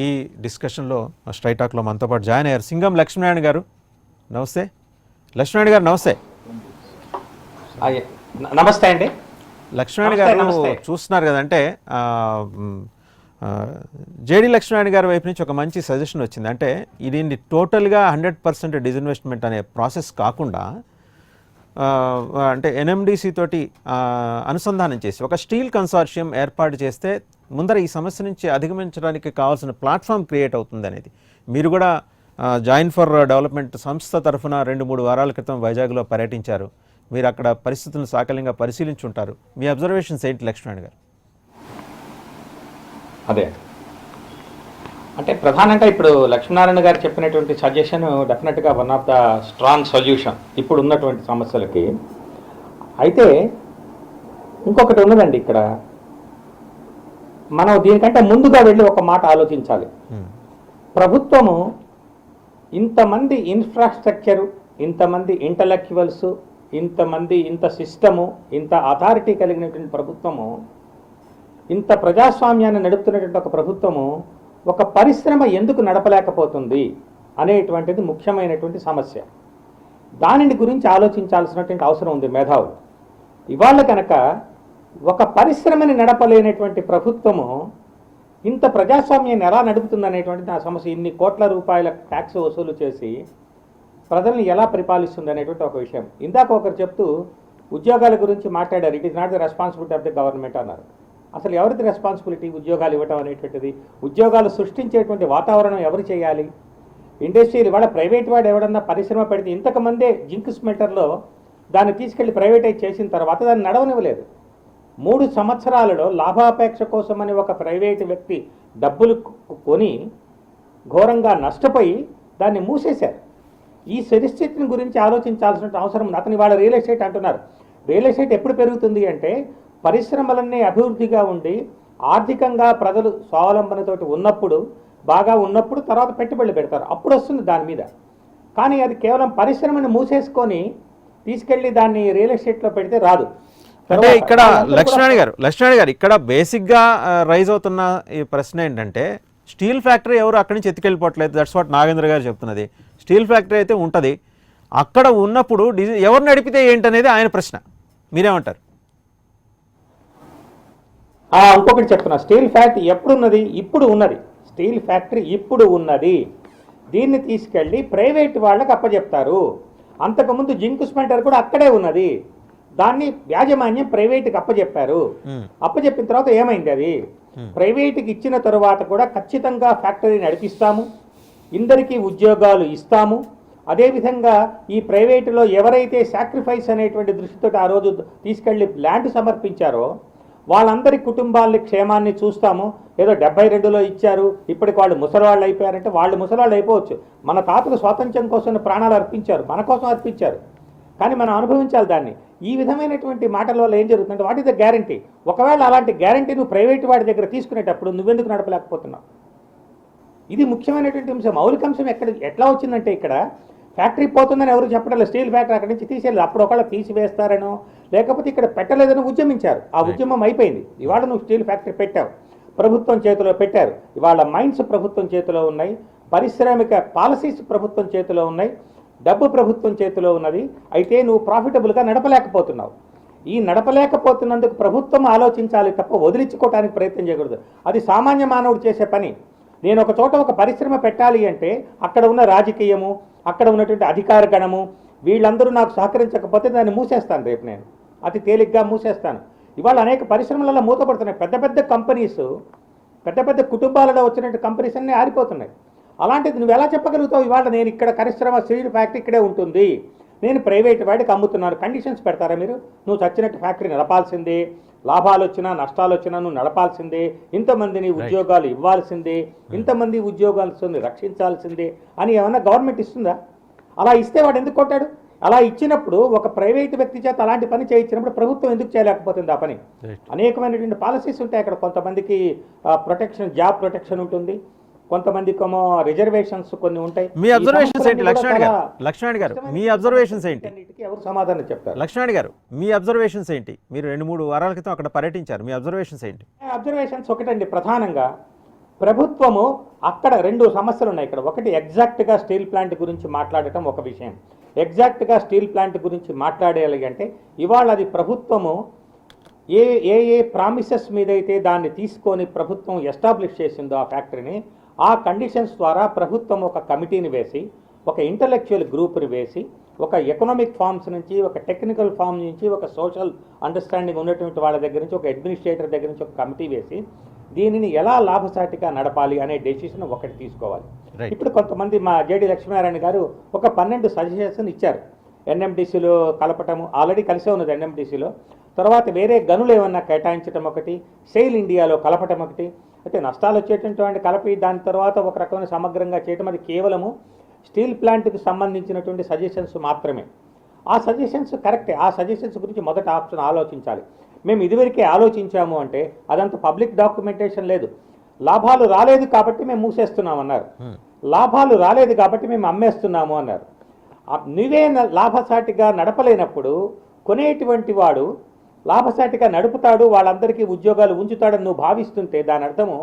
ఈ డిస్కషన్లో స్ట్రైట్ టాక్లో మనతో పాటు జాయిన్ అయ్యారు సింగం లక్ష్మీనారాయణ గారు. నమస్తే లక్ష్మీనారాయణ గారు. నమస్తే. నమస్తే అండి లక్ష్మీనారాయణ గారు. చూస్తున్నారు కదంటే జేడి లక్ష్మీనారాయణ గారి వైపు నుంచి ఒక మంచి సజెషన్ వచ్చింది. అంటే దీన్ని టోటల్గా 100% డిజిన్వెస్ట్మెంట్ అనే ప్రాసెస్ కాకుండా అంటే ఎన్ఎండిసి తోటి అనుసంధానం చేసి ఒక స్టీల్ కన్సార్షియం ఏర్పాటు చేస్తే ముందర ఈ సమస్య నుంచి అధిగమించడానికి కావాల్సిన ప్లాట్ఫామ్ క్రియేట్ అవుతుంది అనేది మీరు కూడా జాయిన్ ఫర్ డెవలప్మెంట్ సంస్థ తరఫున 2-3 వారాల క్రితం వైజాగ్లో పర్యటించారు. మీరు అక్కడ పరిస్థితులను సాకల్యంగా పరిశీలించుంటారు. మీ అబ్జర్వేషన్స్ ఏంటి లక్ష్మణ్ గారు? అదే అంటే ప్రధానంగా ఇప్పుడు లక్ష్మీనారాయణ గారు చెప్పినటువంటి సజెషన్ డెఫినెట్గా one of the strong solution ఇప్పుడు ఉన్నటువంటి సమస్యలకి. అయితే ఇంకొకటి ఉన్నదండి ఇక్కడ, మనం దీనికంటే ముందుగా వెళ్ళి ఒక మాట ఆలోచించాలి. ప్రభుత్వము ఇంతమంది ఇన్ఫ్రాస్ట్రక్చరు, ఇంతమంది ఇంటలెక్చువల్స్, ఇంత సిస్టము, ఇంత అథారిటీ కలిగినటువంటి ప్రభుత్వము, ఇంత ప్రజాస్వామ్యాన్ని నడుపుతున్నటువంటి ఒక ప్రభుత్వము ఒక పరిశ్రమ ఎందుకు నడపలేకపోతుంది అనేటువంటిది ముఖ్యమైనటువంటి సమస్య. దానిని గురించి ఆలోచించాల్సినటువంటి అవసరం ఉంది మేధావులు. ఇవాళ కనుక ఒక పరిశ్రమని నడపలేనటువంటి ప్రభుత్వము ఇంత ప్రజాస్వామ్యాన్ని ఎలా నడుపుతుంది అనేటువంటిది నా సమస్య. ఇన్ని కోట్ల రూపాయల ట్యాక్స్ వసూలు చేసి ప్రజల్ని ఎలా పరిపాలిస్తుంది అనేటువంటి ఒక విషయం. ఇందాక ఒకరు చెప్తూ ఉద్యోగాల గురించి మాట్లాడారు. It is not the responsibility of the government అన్నారు. అసలు ఎవరిది రెస్పాన్సిబిలిటీ ఉద్యోగాలు ఇవ్వటం అనేటువంటిది? ఉద్యోగాలు సృష్టించేటువంటి వాతావరణం ఎవరు చేయాలి? ఇండస్ట్రీలు ఇవాళ ప్రైవేట్ వాడు ఎవడన్నా పరిశ్రమ పెడితే, ఇంతకుమందే జింక్ స్మెల్టర్లో దాన్ని తీసుకెళ్లి ప్రైవేటైజ్ చేసిన తర్వాత దాన్ని నడవనివ్వలేదు. 3 సంవత్సరాలలో లాభాపేక్ష కోసమని ఒక ప్రైవేటు వ్యక్తి డబ్బులు కొని ఘోరంగా నష్టపోయి దాన్ని మూసేశారు. ఈ పరిస్థితిని గురించి ఆలోచించాల్సిన అవసరం ఉంది. అతని వాళ్ళ రియల్ ఎస్టేట్ అంటున్నారు. రియల్ ఎస్టేట్ ఎప్పుడు పెరుగుతుంది అంటే పరిశ్రమలన్నీ అభివృద్ధిగా ఉండి ఆర్థికంగా ప్రజలు స్వావలంబనతోటి ఉన్నప్పుడు, బాగా ఉన్నప్పుడు తర్వాత పెట్టుబడులు పెడతారు, అప్పుడు వస్తుంది దాని మీద. కానీ అది కేవలం పరిశ్రమని మూసేసుకొని తీసుకెళ్ళి దాన్ని రియల్ ఎస్టేట్లో పెడితే రాదు. అంటే ఇక్కడ లక్ష్మణ్ గారు ఇక్కడ బేసిక్గా రైజ్ అవుతున్న ఈ ప్రశ్న ఏంటంటే, స్టీల్ ఫ్యాక్టరీ ఎవరు అక్కడి నుంచి ఎత్తుకెళ్ళిపోవట్లేదు. దట్స్ వాట్ నాగేంద్ర గారు చెప్తున్నది. స్టీల్ ఫ్యాక్టరీ అయితే ఉంటుంది, అక్కడ ఉన్నప్పుడు ఎవరు నడిపితే ఏంటనేది ఆయన ప్రశ్న. మీరేమంటారు? ఇంకొకటి చెప్తున్నా, స్టీల్ ఫ్యాక్టరీ ఎప్పుడున్నది? ఇప్పుడు ఉన్నది. స్టీల్ ఫ్యాక్టరీ ఇప్పుడు ఉన్నది. దీన్ని తీసుకెళ్ళి ప్రైవేట్ వాళ్ళకి అప్పచెప్తారు. అంతకుముందు జింక్ స్మెల్టర్ కూడా అక్కడే ఉన్నది. దాన్ని యాజమాన్యం ప్రైవేట్కి అప్పచెప్పారు. అప్పచెప్పిన తర్వాత ఏమైంది? అది ప్రైవేట్కి ఇచ్చిన తరువాత కూడా ఖచ్చితంగా ఫ్యాక్టరీ నడిపిస్తాము, ఇందరికీ ఉద్యోగాలు ఇస్తాము. అదేవిధంగా ఈ ప్రైవేటులో ఎవరైతే సాక్రిఫైస్ అనేటువంటి దృష్టితో ఆ రోజు తీసుకెళ్లి ల్యాండ్ సమర్పించారో వాళ్ళందరి కుటుంబాలని క్షేమాన్ని చూస్తాము. ఏదో 72లో ఇచ్చారు, ఇప్పటికి వాళ్ళు ముసలివాళ్ళు అయిపోయారంటే వాళ్ళు ముసలివాళ్ళు అయిపోవచ్చు. మన తాతలు స్వాతంత్ర్యం కోసం ప్రాణాలు అర్పించారు, మన కోసం అర్పించారు, కానీ మనం అనుభవించాలి దాన్ని. ఈ విధమైనటువంటి మాటల వల్ల ఏం జరుగుతుందంటే, వాట్ ఈస్ ద గ్యారంటీ? ఒకవేళ అలాంటి గ్యారంటీ నువ్వు ప్రైవేట్ వాడి దగ్గర తీసుకునేటప్పుడు నువ్వెందుకు నడపలేకపోతున్నావు? ఇది ముఖ్యమైనటువంటి అంశం. మౌలిక అంశం ఎట్లా వచ్చిందంటే, ఇక్కడ ఫ్యాక్టరీ పోతుందని ఎవరు చెప్పడం లేదు. స్టీల్ ఫ్యాక్టరీ అక్కడి నుంచి తీసేయాలి. అప్పుడు ఒకవేళ తీసివేస్తారనో లేకపోతే ఇక్కడ పెట్టలేదని ఉద్యమించారు. ఆ ఉద్యమం అయిపోయింది. ఇవాళ నువ్వు స్టీల్ ఫ్యాక్టరీ పెట్టావు, ప్రభుత్వం చేతిలో పెట్టారు. ఇవాళ మైన్స్ ప్రభుత్వం చేతిలో ఉన్నాయి, పారిశ్రామిక పాలసీస్ ప్రభుత్వం చేతిలో ఉన్నాయి, డబ్బు ప్రభుత్వం చేతిలో ఉన్నది. అయితే నువ్వు ప్రాఫిటబుల్గా నడపలేకపోతున్నావు. ఈ నడపలేకపోతున్నందుకు ప్రభుత్వం ఆలోచించాలి తప్ప వదిలించుకోవడానికి ప్రయత్నం చేయకూడదు. అది సామాన్య మానవుడు చేసే పని. నేను ఒక చోట ఒక పరిశ్రమ పెట్టాలి అంటే అక్కడ ఉన్న రాజకీయము, అక్కడ ఉన్నటువంటి అధికార గణము వీళ్ళందరూ నాకు సహకరించకపోతే దాన్ని మూసేస్తాను. రేపు నేను అతి తేలిగ్గా మూసేస్తాను. ఇవాళ అనేక పరిశ్రమలలో మూతపడుతున్నాయి. పెద్ద పెద్ద కంపెనీస్, పెద్ద పెద్ద కుటుంబాలలో వచ్చినట్టు కంపెనీస్ అన్నీ ఆరిపోతున్నాయి. అలాంటిది నువ్వు ఎలా చెప్పగలుగుతావు? ఇవాళ నేను ఇక్కడ పరిశ్రమ స్టీల్ ఫ్యాక్టరీ ఇక్కడే ఉంటుంది, నేను ప్రైవేట్ వాడికి అమ్ముతున్నాను, కండిషన్స్ పెడతారా మీరు? నువ్వు చచ్చినట్టు ఫ్యాక్టరీ నడపాల్సిందే, లాభాలు వచ్చినా నష్టాలు వచ్చినా నువ్వు నడపాల్సిందే, ఇంతమందిని ఉద్యోగాలు ఇవ్వాల్సిందే, ఇంతమంది ఉద్యోగాలు రక్షించాల్సిందే అని ఏమన్నా గవర్నమెంట్ ఇస్తుందా? అలా ఇస్తే వాడు ఎందుకు కొట్టాడు? అలా ఇచ్చినప్పుడు ఒక ప్రైవేట్ వ్యక్తి చేత అలాంటి పని చేయించినప్పుడు ప్రభుత్వం ఎందుకు చేయలేకపోతుంది ఆ పని? అనేకమైనటువంటి పాలసీస్ ఉంటాయి అక్కడ. కొంతమందికి ప్రొటెక్షన్, జాబ్ ప్రొటెక్షన్ ఉంటుంది, కొంతమందికేమో రిజర్వేషన్స్ కొన్ని ఉంటాయి. మీ అబ్జర్వేషన్స్ ఏంటి లక్ష్మణ్ గారు? మీ అబ్జర్వేషన్స్ ఏంటి? ఎవరు సమాధానం చెప్తారు? లక్ష్మణ్ గారు, మీ అబ్జర్వేషన్స్ ఏంటి? మీరు 2-3 వారాల క్రితం అక్కడ పర్యటించారు, మీ అబ్జర్వేషన్స్ ఏంటి? అబ్జర్వేషన్స్ ఒకటండి, ప్రధానంగా ప్రభుత్వము అక్కడ 2 సమస్యలు ఉన్నాయి ఇక్కడ. ఒకటి, ఎగ్జాక్ట్గా స్టీల్ ప్లాంట్ గురించి మాట్లాడటం ఒక విషయం. ఎగ్జాక్ట్గా స్టీల్ ప్లాంట్ గురించి మాట్లాడేయాలి అంటే ఇవాళ అది ప్రభుత్వము ఏ ప్రామిసెస్ మీదైతే దాన్ని తీసుకొని ప్రభుత్వం ఎస్టాబ్లిష్ చేసిందో ఆ ఫ్యాక్టరీని, ఆ కండిషన్స్ ద్వారా ప్రభుత్వం ఒక కమిటీని వేసి, ఒక ఇంటలెక్చువల్ గ్రూప్ని వేసి, ఒక ఎకనామిక్ ఫార్మ్స్ నుంచి, ఒక టెక్నికల్ ఫార్మ్ నుంచి, ఒక సోషల్ అండర్స్టాండింగ్ ఉన్నటువంటి వాళ్ళ దగ్గర నుంచి, ఒక అడ్మినిస్ట్రేటర్ దగ్గర నుంచి ఒక కమిటీ వేసి దీనిని ఎలా లాభసాటిగా నడపాలి అనే డెసిషన్ ఒకటి తీసుకోవాలి. Right. ఇప్పుడు కొంతమంది మా జేడి లక్ష్మీనారాయణ గారు ఒక 12 సజెషన్స్ ఇచ్చారు. ఎన్ఎండిసిలో కలపటము ఆల్రెడీ కలిసే ఉన్నది ఎన్ఎండిసిలో, తర్వాత వేరే గనులు ఏమన్నా కేటాయించడం ఒకటి, సెయిల్ ఇండియాలో కలపటం ఒకటి. అయితే నష్టాలు వచ్చేటటువంటి కలిపి దాని తర్వాత ఒక రకమైన సమగ్రంగా చేయటం, అది కేవలము స్టీల్ ప్లాంట్కి సంబంధించినటువంటి సజెషన్స్ మాత్రమే. ఆ సజెషన్స్ కరెక్టే, ఆ సజెషన్స్ గురించి మొదట ఆప్షన్ ఆలోచించాలి. మేము ఇదివరకే ఆలోచించాము అంటే అదంత పబ్లిక్ డాక్యుమెంటేషన్ లేదు. లాభాలు రాలేదు కాబట్టి మేము మూసేస్తున్నాం అన్నారు, లాభాలు రాలేదు కాబట్టి మేము అమ్మేస్తున్నాము అన్నారు. నువ్వే లాభసాటిగా నడపలేనప్పుడు కొనేటువంటి వాడు లాభసాటిగా నడుపుతాడు, వాళ్ళందరికీ ఉద్యోగాలు ఉంచుతాడని నువ్వు భావిస్తుంటే దాని అర్థము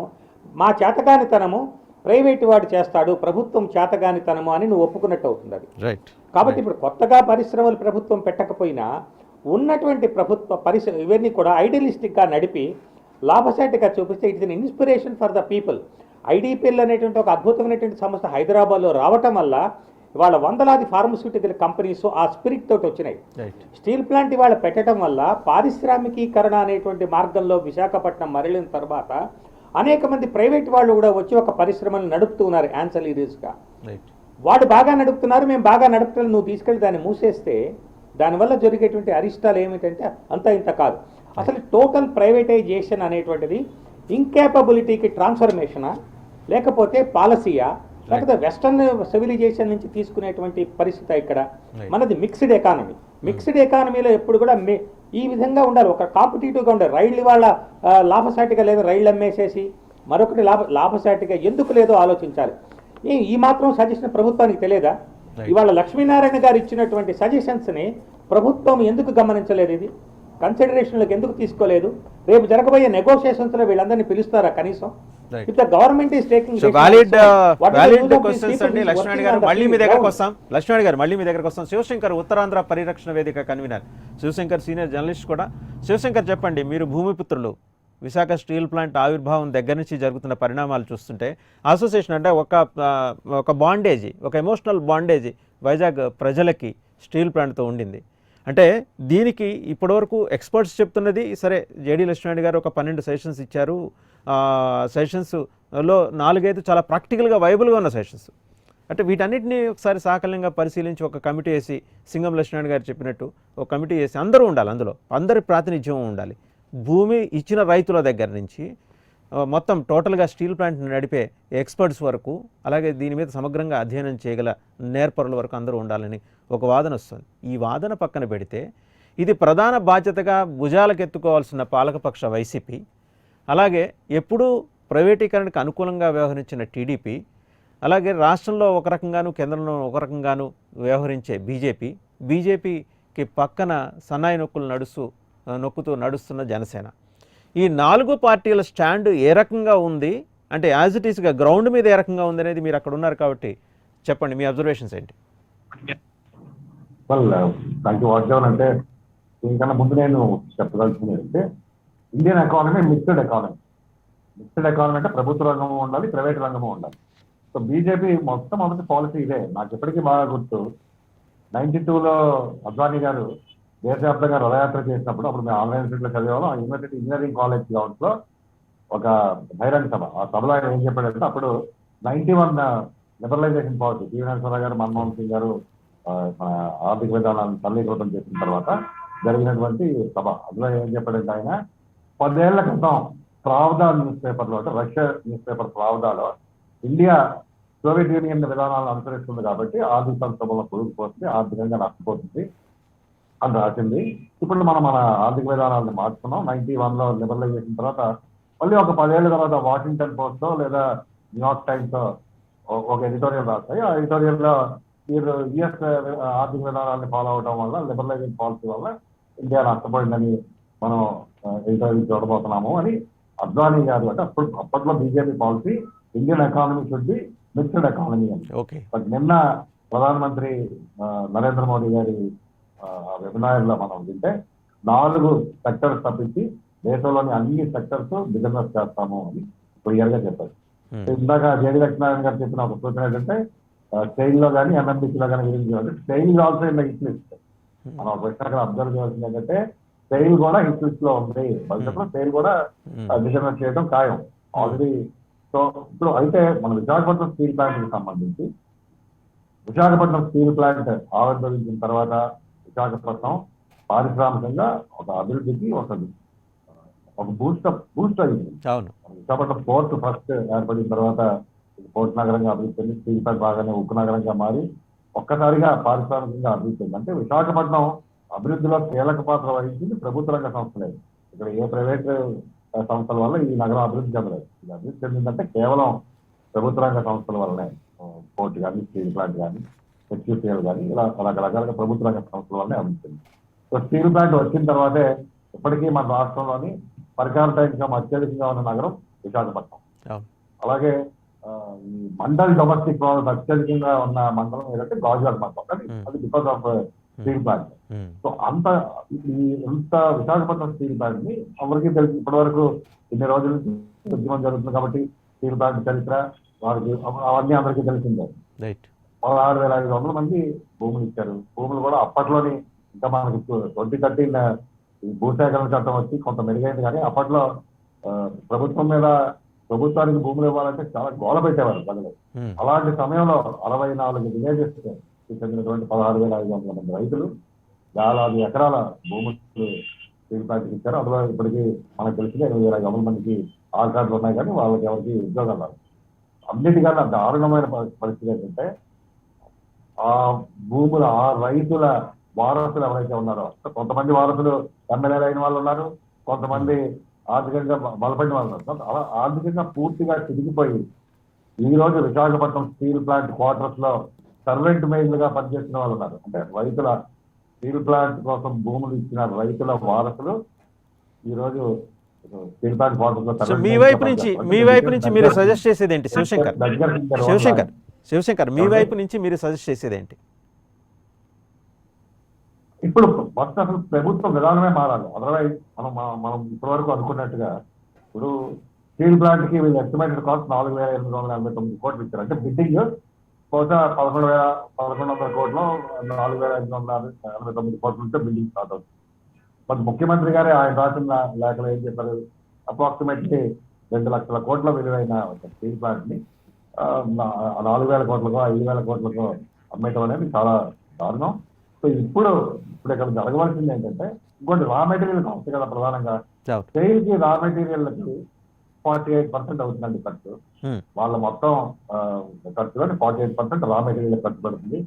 మా చేతగానితనము ప్రైవేటు వాడు చేస్తాడు, ప్రభుత్వం చేతగానితనము అని నువ్వు ఒప్పుకున్నట్టు అవుతుంది అది. రైట్. కాబట్టి ఇప్పుడు కొత్తగా పరిశ్రమలు ప్రభుత్వం పెట్టకపోయినా ఉన్నటువంటి ప్రభుత్వ పరిశ్రమ ఇవన్నీ కూడా ఐడియలిస్టిక్గా నడిపి లాభసాటిగా చూపిస్తే it's an inspiration for the people. IDPL అనేటువంటి ఒక అద్భుతమైనటువంటి సంస్థ హైదరాబాద్లో రావటం వల్ల వాళ్ళ వందలాది ఫార్మస్యూటికల్ కంపెనీస్ ఆ స్పిరిట్ తోటి వచ్చినాయి. స్టీల్ ప్లాంట్ ఇవాళ పెట్టడం వల్ల పారిశ్రామికీకరణ అనేటువంటి మార్గంలో విశాఖపట్నం మరలిన తర్వాత అనేక మంది ప్రైవేట్ వాళ్ళు కూడా వచ్చి ఒక పరిశ్రమను నడుపుతూ ఉన్నారు యాన్సలీరీస్గా. వాడు బాగా నడుపుతున్నారు, మేము బాగా నడుపుతాం, నువ్వు తీసుకెళ్ళి దాన్ని మూసేస్తే దానివల్ల జరిగేటువంటి అరిష్టాలు ఏమిటంటే అంత ఇంత కాదు. అసలు టోటల్ ప్రైవేటైజేషన్ అనేటువంటిది ఇంకేపబిలిటీకి ట్రాన్స్ఫర్మేషనా, లేకపోతే పాలసీయా, లేకపోతే వెస్టర్న్ సివిలైజేషన్ నుంచి తీసుకునేటువంటి పరిస్థితి ఇక్కడ. మనది మిక్స్డ్ ఎకానమీ. మిక్స్డ్ ఎకానమీలో ఎప్పుడు కూడా ఈ విధంగా ఉండాలి, ఒక కాంపిటేటివ్గా ఉండాలి. రైళ్ళు వాళ్ళ లాభసాటిగా లేదా రైళ్ళు అమ్మేసేసి మరొకటి లాభసాటిగా ఎందుకు లేదో ఆలోచించాలి. ఈ మాత్రం సజెషన్ ప్రభుత్వానికి తెలియదా? ఇవాళ లక్ష్మీనారాయణ గారు ఇచ్చినటువంటి సజెషన్స్ని ప్రభుత్వం ఎందుకు గమనించలేదు? ఇది కన్సిడరేషన్లోకి ఎందుకు తీసుకోలేదు? రేపు జరగబోయే నెగోషియేషన్స్లో వీళ్ళందరినీ పిలుస్తారా కనీసం? If the government is taking valid questions అండి. లక్ష్మణ్ గారు మళ్ళీ మీ దగ్గరకు వస్తాం. లక్ష్మణ్ గారు మళ్ళీ మీ దగ్గరకు వస్తాం. శివశంకర్, ఉత్తరాంధ్ర పరిరక్షణ వేదిక కన్వీనర్ శివశంకర్, సీనియర్ జర్నలిస్ట్ కూడా. శివశంకర్ చెప్పండి, మీరు భూమిపుత్రులు, విశాఖ స్టీల్ ప్లాంట్ ఆవిర్భావం దగ్గర నుంచి జరుగుతున్న పరిణామాలు చూస్తుంటే అసోసియేషన్ అంటే ఒక బాండేజీ, ఒక ఎమోషనల్ బాండేజీ వైజాగ్ ప్రజలకి స్టీల్ ప్లాంట్తో ఉండింది. అంటే దీనికి ఇప్పటివరకు ఎక్స్పర్ట్స్ చెప్తున్నది సరే, జేడీ లక్ష్మణ్ గారు ఒక 12 సెషన్స్ ఇచ్చారు. సెషన్స్లో 4-5 చాలా ప్రాక్టికల్గా వైబుల్గా ఉన్న సెషన్స్. అంటే వీటన్నిటిని ఒకసారి సాకల్యంగా పరిశీలించి ఒక కమిటీ వేసి, సింగం లక్ష్మణ్ గారు చెప్పినట్టు ఒక కమిటీ వేసి అందరూ ఉండాలి, అందులో అందరి ప్రాతినిధ్యం ఉండాలి. భూమి ఇచ్చిన రైతుల దగ్గర నుంచి మొత్తం టోటల్గా స్టీల్ ప్లాంట్ని నడిపే ఎక్స్పర్ట్స్ వరకు, అలాగే దీని మీద సమగ్రంగా అధ్యయనం చేయగల నేర్పరుల వరకు అందరూ ఉండాలని ఒక వాదన వస్తుంది. ఈ వాదన పక్కన పెడితే ఇది ప్రధాన బాధ్యతగా భుజాలకెత్తుకోవాల్సిన పాలకపక్ష వైసీపీ, అలాగే ఎప్పుడూ ప్రైవేటీకరణకు అనుకూలంగా వ్యవహరించిన టీడీపీ, అలాగే రాష్ట్రంలో ఒక రకంగాను కేంద్రంలో ఒక రకంగాను వ్యవహరించే బీజేపీకి పక్కన సన్నాయి నొక్కుతూ నడుస్తున్న జనసేన. ఈ 4 పార్టీల స్టాండ్ ఏ రకంగా ఉంది అంటే యాజ్ ఇట్ ఈస్గా గ్రౌండ్ మీద ఏ రకంగా ఉంది అనేది మీరు అక్కడ ఉన్నారు కాబట్టి చెప్పండి, మీ అబ్జర్వేషన్స్ ఏంటి? దానికి వాగ్దానం అంటే దీనికన్నా ముందు నేను చెప్పదలుచుకునేది అంటే Indian economy mixed economy. Mixed economy అంటే ప్రభుత్వ రంగము ఉండాలి, ప్రైవేట్ రంగము ఉండాలి. సో బీజేపీ మొదటి పాలసీ ఇదే. నాకు ఎప్పటికీ బాగా గుర్తు, 92లో అద్వానీ గారు దేశవ్యాప్తంగా రథయాత్ర చేసినప్పుడు, అప్పుడు మేము ఆన్లైన్ సీట్లో చదివాము, యూనివర్సిటీ ఇంజనీరింగ్ కాలేజ్ గ్రౌండ్స్లో ఒక బహిరంగ సభ. ఆ సభలో ఆయన ఏం చెప్పాడంటే, అప్పుడు 91 లిబరలైజేషన్ పాలసీ టీవీ నరసింహారావు గారు, మన్మోహన్ సింగ్ గారు మన ఆర్థిక విధానాలను సరళీకృతం చేసిన తర్వాత జరిగినటువంటి సభ. అందులో ఏం చెప్పాడంటే ఆయన, 10 ఏళ్ల క్రితం ప్రావదా న్యూస్ పేపర్లో, అంటే రష్యా న్యూస్ పేపర్ ప్రావదాలో ఇండియా సోవియట్ యూనియన్ విధానాలను అనుసరిస్తుంది కాబట్టి ఆర్థిక సంక్షోభంలో పొరుగుపోతుంది, ఆర్థికంగా నష్టపోతుంది అని రాసింది. ఇప్పుడు మనం మన ఆర్థిక విధానాలను మార్చుకున్నాం. 91లో లిబరలైజేషన్ తర్వాత మళ్ళీ ఒక 10 ఏళ్ల తర్వాత వాషింగ్టన్ పోస్టో లేదా న్యూయార్క్ టైమ్స్ ఒక ఎడిటోరియల్ రాస్తాయి. ఆ ఎడిటోరియల్లో మీరు యుఎస్ ఆర్థిక విధానాన్ని ఫాలో అవడం వల్ల, లిబరలైజేషన్ పాలసీ వల్ల ఇండియా నష్టపోయిందని మనం ఎడిటోరియల్ చూడబోతున్నాము అని అద్వానీ గారు. అంటే అప్పట్లో BJP policy Indian economy should be mixed economy అని. బట్ నిన్న ప్రధానమంత్రి నరేంద్ర మోడీ గారి వెబినార్లో మనం వింటే 4 సెక్టర్స్ తప్పించి దేశంలోని అన్ని సెక్టర్స్ బిజినెస్ చేస్తాము అని క్లియర్గా చెప్పారు. ఇందాక జేడీ లక్ష్మీనారాయణ గారు చెప్పిన ఒక సూచన ఏంటంటే, స్టైల్లో కానీ ఎంఎండిసిలో కానీ గురించి style also in hit list. మనం ఒక విషయం అక్కడ అబ్జర్వ్ చేయాల్సింది ఏంటంటే, స్టైల్ కూడా హిట్ లిస్ట్ లో ఉంది. భవిష్యత్తులో స్టైల్ కూడా బిజినెస్ చేయడం ఖాయం. ఆల్రెడీ. సో ఇప్పుడు అయితే మన విశాఖపట్నం స్టీల్ ప్లాంట్ కి సంబంధించి విశాఖపట్నం స్టీల్ ప్లాంట్ ఆవిర్భవించిన తర్వాత విశాఖపట్నం పారిశ్రామికంగా ఒక అభివృద్ధికి ఒక బూస్ట్ అయింది. అవును. విశాఖపట్నం పోర్ట్ ఫస్ట్ ఏర్పడిన తర్వాత పోర్ట్ నగరంగా అభివృద్ధి చెంది స్టీల్ ప్లాంట్ బాగానే ఉక్కు నగరంగా మారి ఒక్కసారిగా పారిశ్రామికంగా అభివృద్ధి చెంది. అంటే విశాఖపట్నం అభివృద్ధిలో కీలక పాత్ర వహించింది ప్రభుత్వ రంగ సంస్థలే. ఇక్కడ ఏ ప్రైవేట్ సంస్థల వల్ల ఈ నగరం అభివృద్ధి చెందలేదు. ఇది అభివృద్ధి చెందిందంటే కేవలం ప్రభుత్వ రంగ సంస్థల వల్లనే. పోర్ట్ కానీ, స్టీల్ ప్లాంట్ కానీ, హెచ్యూసీఎల్ కానీ, ఇలా రకరకాలుగా ప్రభుత్వ రంగ సంస్థల వల్లనే అభివృద్ధి చెందింది. సో స్టీల్ ప్లాంట్ వచ్చిన తర్వాతే ఇప్పటికీ మన రాష్ట్రంలోని పర్కార్ ఇన్కమ్ అత్యధికంగా ఉన్న నగరం విశాఖపట్నం. అలాగే ఈ మండల్ డొమెస్టిక్ ప్రోడక్ట్ అత్యధికంగా ఉన్న మండలం ఏదంటే గాజువాక మండలం. కానీ అది because of steel plant. So ఇంత విశాఖపట్నం స్టీల్ ప్లాంట్ ని ఎవరికి తెలిసి ఇప్పటి వరకు ఇన్ని రోజుల నుంచి ఉద్యమం జరుగుతుంది కాబట్టి స్టీల్ ప్లాంట్ చరిత్ర వారికి అవన్నీ అందరికీ తెలిసిందే. 16,500 మంది భూములు ఇచ్చారు. భూములు కూడా అప్పట్లోని ఇంకా మనకి 2013 భూసేకరణ చట్టం వచ్చి కొంత మెరుగైంది. కానీ అప్పట్లో ప్రభుత్వానికి భూములు ఇవ్వాలంటే చాలా గోల పెట్టేవారు ప్రజలు. అలాంటి సమయంలో 64 విలేజెస్ చెందినటువంటి 16,500 మంది రైతులు 50 ఎకరాల భూములు స్టీల్ ప్లాంట్కి ఇచ్చారు. అందులో ఇప్పటికీ మనకు తెలిసిన 20,500 మందికి కార్డులు ఉన్నాయి, కానీ వాళ్ళకి ఎవరికి ఉద్యోగాలు రాదు. అన్నిటికన్నా దారుణమైన పరిస్థితి ఏంటంటే ఆ భూముల ఆ రైతుల వారసులు ఎవరైతే ఉన్నారో, కొంతమంది వారసులు ఎమ్మెల్యేలు అయిన వాళ్ళు ఉన్నారు, కొంతమంది ఆర్థికంగా బలపడిన వాళ్ళు ఉన్నారు. అలా ఆర్థికంగా పూర్తిగా చిరిగిపోయి ఈ రోజు విశాఖపట్నం స్టీల్ ప్లాంట్ క్వార్టర్స్ లో సర్వెంట్ మెయిన్లుగా పనిచేస్తున్న వాళ్ళు ఉన్నారు. అంటే రైతుల స్టీల్ ప్లాంట్ కోసం భూములు ఇచ్చిన రైతుల వారసులు ఈ రోజు స్టీల్ ప్లాంట్ క్వార్టర్స్ లో. మీ వైపు నుంచి మీరు సజెస్ట్ చేసేది ఏంటి శివశంకర్? మీ వైపు నుంచి మీరు సజెస్ట్ చేసేది ఏంటి? ఇప్పుడు ఫస్ట్ అసలు ప్రభుత్వ విధానమే మారాలి. అదర్వైజ్ మనం ఇప్పటివరకు అనుకున్నట్టుగా ఇప్పుడు స్టీల్ ప్లాంట్ కి వీళ్ళు ఎస్టిమేటెడ్ కాస్ట్ 4,889 కోట్లు ఇచ్చారు. అంటే బిడ్డింగ్ బహుశా 11,100 కోట్లు 4,589 కోట్ల నుంచే బిల్డింగ్ స్టార్ట్ అవుతుంది. మరి ముఖ్యమంత్రి గారే ఆయన రాసిన లేఖలో ఏం చెప్పారు? అప్రాక్సిమేట్లీ 2 లక్షల కోట్ల విలువైన స్టీల్ ప్లాంట్ ని 4,000 కోట్లకో 5,000 కోట్లకో అమ్మేయటం అనేది చాలా దారుణం. సో ఇప్పుడు ఇక్కడ జరగవలసింది ఏంటంటే ఇంకోటి రా మెటీరియల్ కాస్ట్ కదా ప్రధానంగా. స్టీల్ కి రా మెటీరియల్కి 48% అవుతుందండి ఖర్చు. వాళ్ళ మొత్తం ఖర్చులోని 48% రా మెటీరియల్ ఖర్చు పెడుతుంది.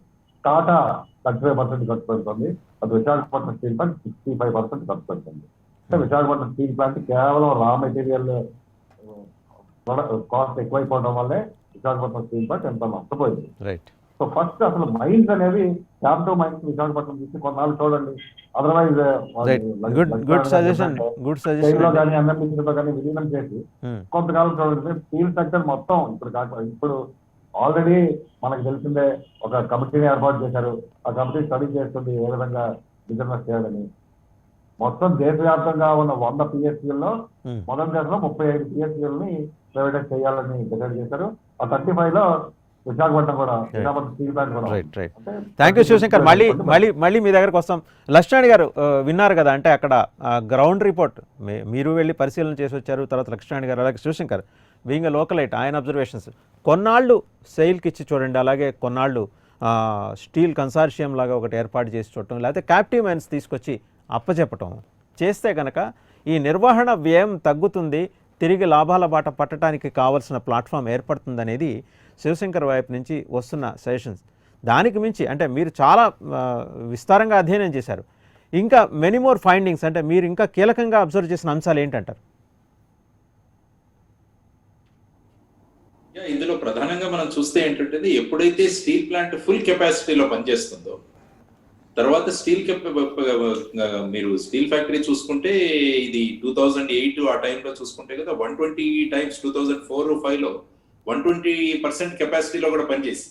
టాటా 35% ఖర్చు పెడుతుంది. అది విశాఖపట్నం స్టీల్ ప్లాంట్ 65% ఖర్చు పెడుతుంది. అంటే విశాఖపట్నం స్టీల్ ప్లాంట్ కేవలం రా మెటీరియల్ కాస్ట్ ఎక్కువైపోవడం వల్లే విశాఖపట్నం స్టీల్ ప్లాంట్ ఎంత నష్టపోయింది. సో ఫస్ట్ అసలు మైన్స్ అనేవి క్యాపిటల్ మైన్స్ విశాఖపట్నం నుంచి కొన్నాళ్ళు చూడండి. అదర్వైజ్ చైనాలో కానీ అన్నంలో కానీ విలీనం చేసి కొంతకాలం చూడండి. స్టీల్ సెక్టర్ మొత్తం ఇప్పుడు ఆల్రెడీ మనకు తెలిసిందే ఒక కమిటీని ఏర్పాటు చేశారు. ఆ కమిటీ స్టడీ చేస్తుంది ఏ విధంగా బిజినెస్ చేయాలని. మొత్తం దేశవ్యాప్తంగా ఉన్న 100 PSCల్లో మొదటి దశలో 35 PSCలని ప్రైవేటైజ్ చేయాలని డిసైడ్ చేశారు. ఆ 35లో విశాఖపట్నం కూడా స్టీల్ ప్లాంట్ కూడా. Thank you Shivashankar. మళ్ళీ మీ దగ్గరకు వస్తాం. లక్ష్మణ్ గారు విన్నారు కదా, అంటే అక్కడ గ్రౌండ్ రిపోర్ట్ మీరు వెళ్ళి పరిశీలన చేసి వచ్చారు. తర్వాత లక్ష్మణ్ గారు అలాగే శివశంకర్ బీయింగ్ లోకలైట్ ఆయన అబ్జర్వేషన్స్ కొన్నాళ్ళు సెయిల్కి ఇచ్చి చూడండి, అలాగే కొన్నాళ్ళు స్టీల్ కన్సార్షియం లాగా ఒకటి ఏర్పాటు చేసి చూడటం, లేకపోతే క్యాప్టివ్ మైన్స్ తీసుకొచ్చి అప్పచెప్పటం చేస్తే కనుక ఈ నిర్వహణ వ్యయం తగ్గుతుంది, తిరిగి లాభాల బాట పట్టడానికి కావాల్సిన ప్లాట్ఫామ్ ఏర్పడుతుందనేది శివశంకర్ వైపు నుంచి వస్తున్న సజెషన్స్. దానికి మించి అంటే మీరు చాలా విస్తారంగా అధ్యయనం చేశారు, ఇంకా మెనీ మోర్ ఫైండింగ్స్ అంటే మీరు ఇంకా కీలకంగా అబ్జర్వ్ చేసిన అంశాలు ఏంటంటారు? ఇందులో ప్రధానంగా మనం చూస్తే ఏంటంటే ఎప్పుడైతే స్టీల్ ప్లాంట్ ఫుల్ కెపాసిటీలో పనిచేస్తుందో తర్వాత మీరు స్టీల్ ఫ్యాక్టరీ చూసుకుంటే ఇది 2008 ఆ టైంలో చూసుకుంటే కదా 120 times 2004-05లో 120% కెపాసిటీలో కూడా పనిచేసి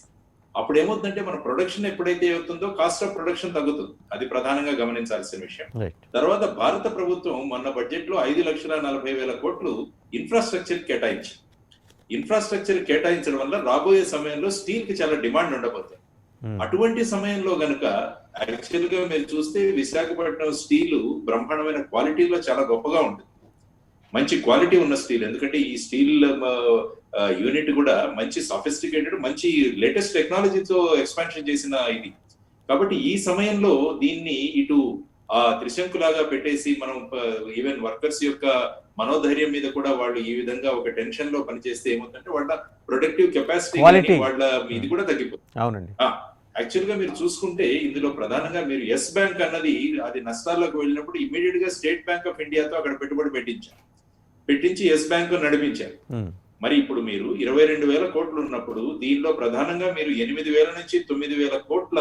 అప్పుడు ఏమవుతుందంటే మన ప్రొడక్షన్ ఎప్పుడైతే అవుతుందో కాస్ట్ ఆఫ్ ప్రొడక్షన్ తగ్గుతుంది. అది ప్రధానంగా గమనించాల్సిన విషయం. తర్వాత భారత ప్రభుత్వం మొన్న బడ్జెట్ లో 5,40,000 కోట్లు ఇన్ఫ్రాస్ట్రక్చర్ కేటాయించింది. ఇన్ఫ్రాస్ట్రక్చర్ కేటాయించడం వల్ల రాబోయే సమయంలో స్టీల్ కి చాలా డిమాండ్ ఉండబోతుంది. అటువంటి సమయంలో గనుక యాక్చువల్ గా మీరు చూస్తే విశాఖపట్నం స్టీల్ బ్రహ్మాండమైన క్వాలిటీలో చాలా గొప్పగా ఉంటుంది. మంచి క్వాలిటీ ఉన్న స్టీల్. ఎందుకంటే ఈ స్టీల్ యూనిట్ కూడా మంచి సఫిస్టికేటెడ్, మంచి లేటెస్ట్ టెక్నాలజీతో ఎక్స్పాన్షన్ చేసిన ఇది. కాబట్టి ఈ సమయంలో దీన్ని ఇటు త్రిశంకులాగా పెట్టేసి మనం ఈవెన్ వర్కర్స్ యొక్క మనోధైర్యం మీద కూడా వాళ్ళు ఈ విధంగా ఒక టెన్షన్ లో పనిచేస్తే ఏమవుతుందంటే వాళ్ళ ప్రొడక్టివ్ కెపాసిటీ, వాళ్ళ ఇది కూడా తగ్గిపోతుంది. అవునండి. యాక్చువల్ గా మీరు చూసుకుంటే ఇందులో ప్రధానంగా మీరు ఎస్ బ్యాంక్ అన్నది అది నష్టాల్లోకి వెళ్ళినప్పుడు ఇమీడియట్ గా స్టేట్ బ్యాంక్ ఆఫ్ ఇండియాతో అక్కడ పెట్టుబడి పెట్టించి ఎస్ బ్యాంక్ నడిపించారు. మరి ఇప్పుడు మీరు 22,000 కోట్లు ఉన్నప్పుడు దీనిలో ప్రధానంగా మీరు 8,000 నుంచి 9,000 కోట్ల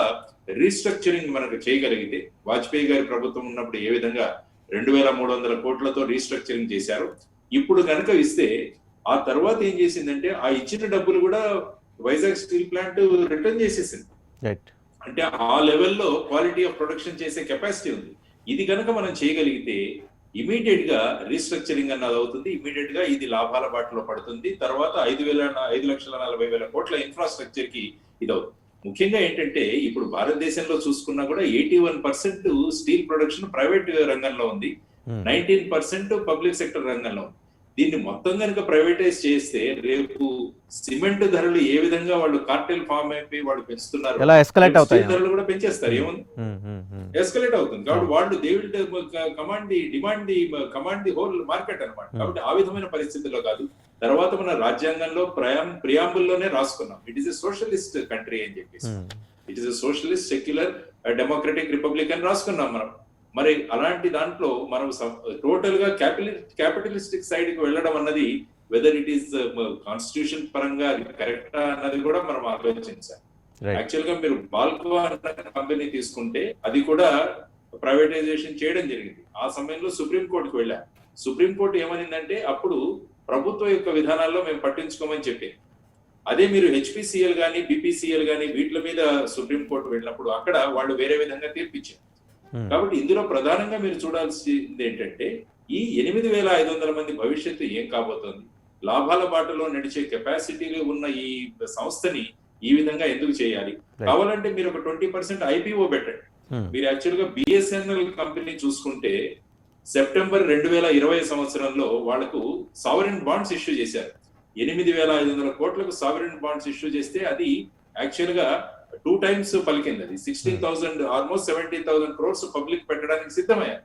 రీస్ట్రక్చరింగ్ మనకు చేయగలిగితే, వాజ్పేయి గారి ప్రభుత్వం ఉన్నప్పుడు ఏ విధంగా 2,300 కోట్లతో రీస్ట్రక్చరింగ్ చేశారు, ఇప్పుడు కనుక ఇస్తే ఆ తర్వాత ఏం చేసిందంటే ఆ ఇచ్చిన డబ్బులు కూడా వైజాగ్ స్టీల్ ప్లాంట్ రిటర్న్ చేసేసింది. అంటే ఆ లెవెల్లో క్వాలిటీ ఆఫ్ ప్రొడక్షన్ చేసే కెపాసిటీ ఉంది. ఇది కనుక మనం చేయగలిగితే ఇమీడియట్ గా రీస్ట్రక్చరింగ్ అన్నది అవుతుంది, ఇమీడియట్ గా ఇది లాభాల బాటలో పడుతుంది. తర్వాత 5,40,000 కోట్ల ఇన్ఫ్రాస్ట్రక్చర్ కి ఇది అవుతుంది. ముఖ్యంగా ఏంటంటే ఇప్పుడు భారతదేశంలో చూసుకున్నా కూడా 81% స్టీల్ ప్రొడక్షన్ ప్రైవేట్ రంగంలో ఉంది, 19% పబ్లిక్ సెక్టర్ రంగంలో ఉంది. దీన్ని మొత్తం కనుక ప్రైవేటైజ్ చేస్తే రేపు సిమెంట్ ధరలు ఏ విధంగా వాళ్ళు కార్టెల్ ఫామ్ అయిపోయి వాళ్ళు పెంచుతున్నారు, ఎలా ఎస్కలేట్ అవుతాయి, ధరలు కూడా పెంచేస్తారు. ఏముంది, ఎస్కలేట్ అవుతుంది. కాబట్టి వాళ్ళు they will command the whole market అన్నమాట. కాబట్టి ఆ విధమైన పరిస్థితుల్లో కాదు. తర్వాత మన రాజ్యాంగంలో ప్రియాంబుల్లోనే రాసుకున్నాం, it is a socialist country అని చెప్పేసి. It is a socialist, secular, democratic republic అని రాసుకున్నాం మనం. మరి అలాంటి దాంట్లో మనం టోటల్ గా క్యాపిటలిస్టిక్ సైడ్ కి వెళ్ళడం అన్నది వెదర్ ఇట్ ఈస్ కాన్స్టిట్యూషన్ పరంగా కరెక్టా అన్నది కూడా మనం ఆలోచించాలి. యాక్చువల్ గా మీరు బాల్కో అన్న కంపెనీ తీసుకుంటే అది కూడా ప్రైవేటైజేషన్ చేయడం జరిగింది. ఆ సమయంలో సుప్రీంకోర్టుకు వెళ్ళారు. సుప్రీంకోర్టు ఏమనిందంటే అప్పుడు ప్రభుత్వం యొక్క విధానాల్లో మేము పట్టించుకోమని చెప్పింది. అదే మీరు హెచ్పిసిఎల్ గానీ బిపిసిఎల్ గానీ వీటి మీద సుప్రీంకోర్టు వెళ్ళినప్పుడు అక్కడ వాళ్ళు వేరే విధంగా తీర్పిచ్చారు. కాబట్టి ఇందులో ప్రధానంగా మీరు చూడాల్సింది ఏంటంటే ఈ 8,500 మంది భవిష్యత్తు ఏం కాబోతోంది, లాభాల బాటలో నడిచే కెపాసిటీలు ఉన్న ఈ సంస్థని ఈ విధంగా ఎందుకు చేయాలి. కావాలంటే మీరు ఒక 20% ఐపీఓ పెట్టండి. మీరు యాక్చువల్ గా బిఎస్ఎన్ఎల్ కంపెనీ చూసుకుంటే సెప్టెంబర్ 2020 సంవత్సరంలో వాళ్లకు సావరెన్ బాండ్స్ ఇష్యూ చేశారు. 8,500 కోట్లకు సావరెన్ బాండ్స్ ఇష్యూ చేస్తే అది యాక్చువల్ గా 2 times పలికింది. అది 16,000 ఆల్మోస్ట్ 17,000 crores పబ్లిక్ పెట్టడానికి సిద్ధమయ్యారు.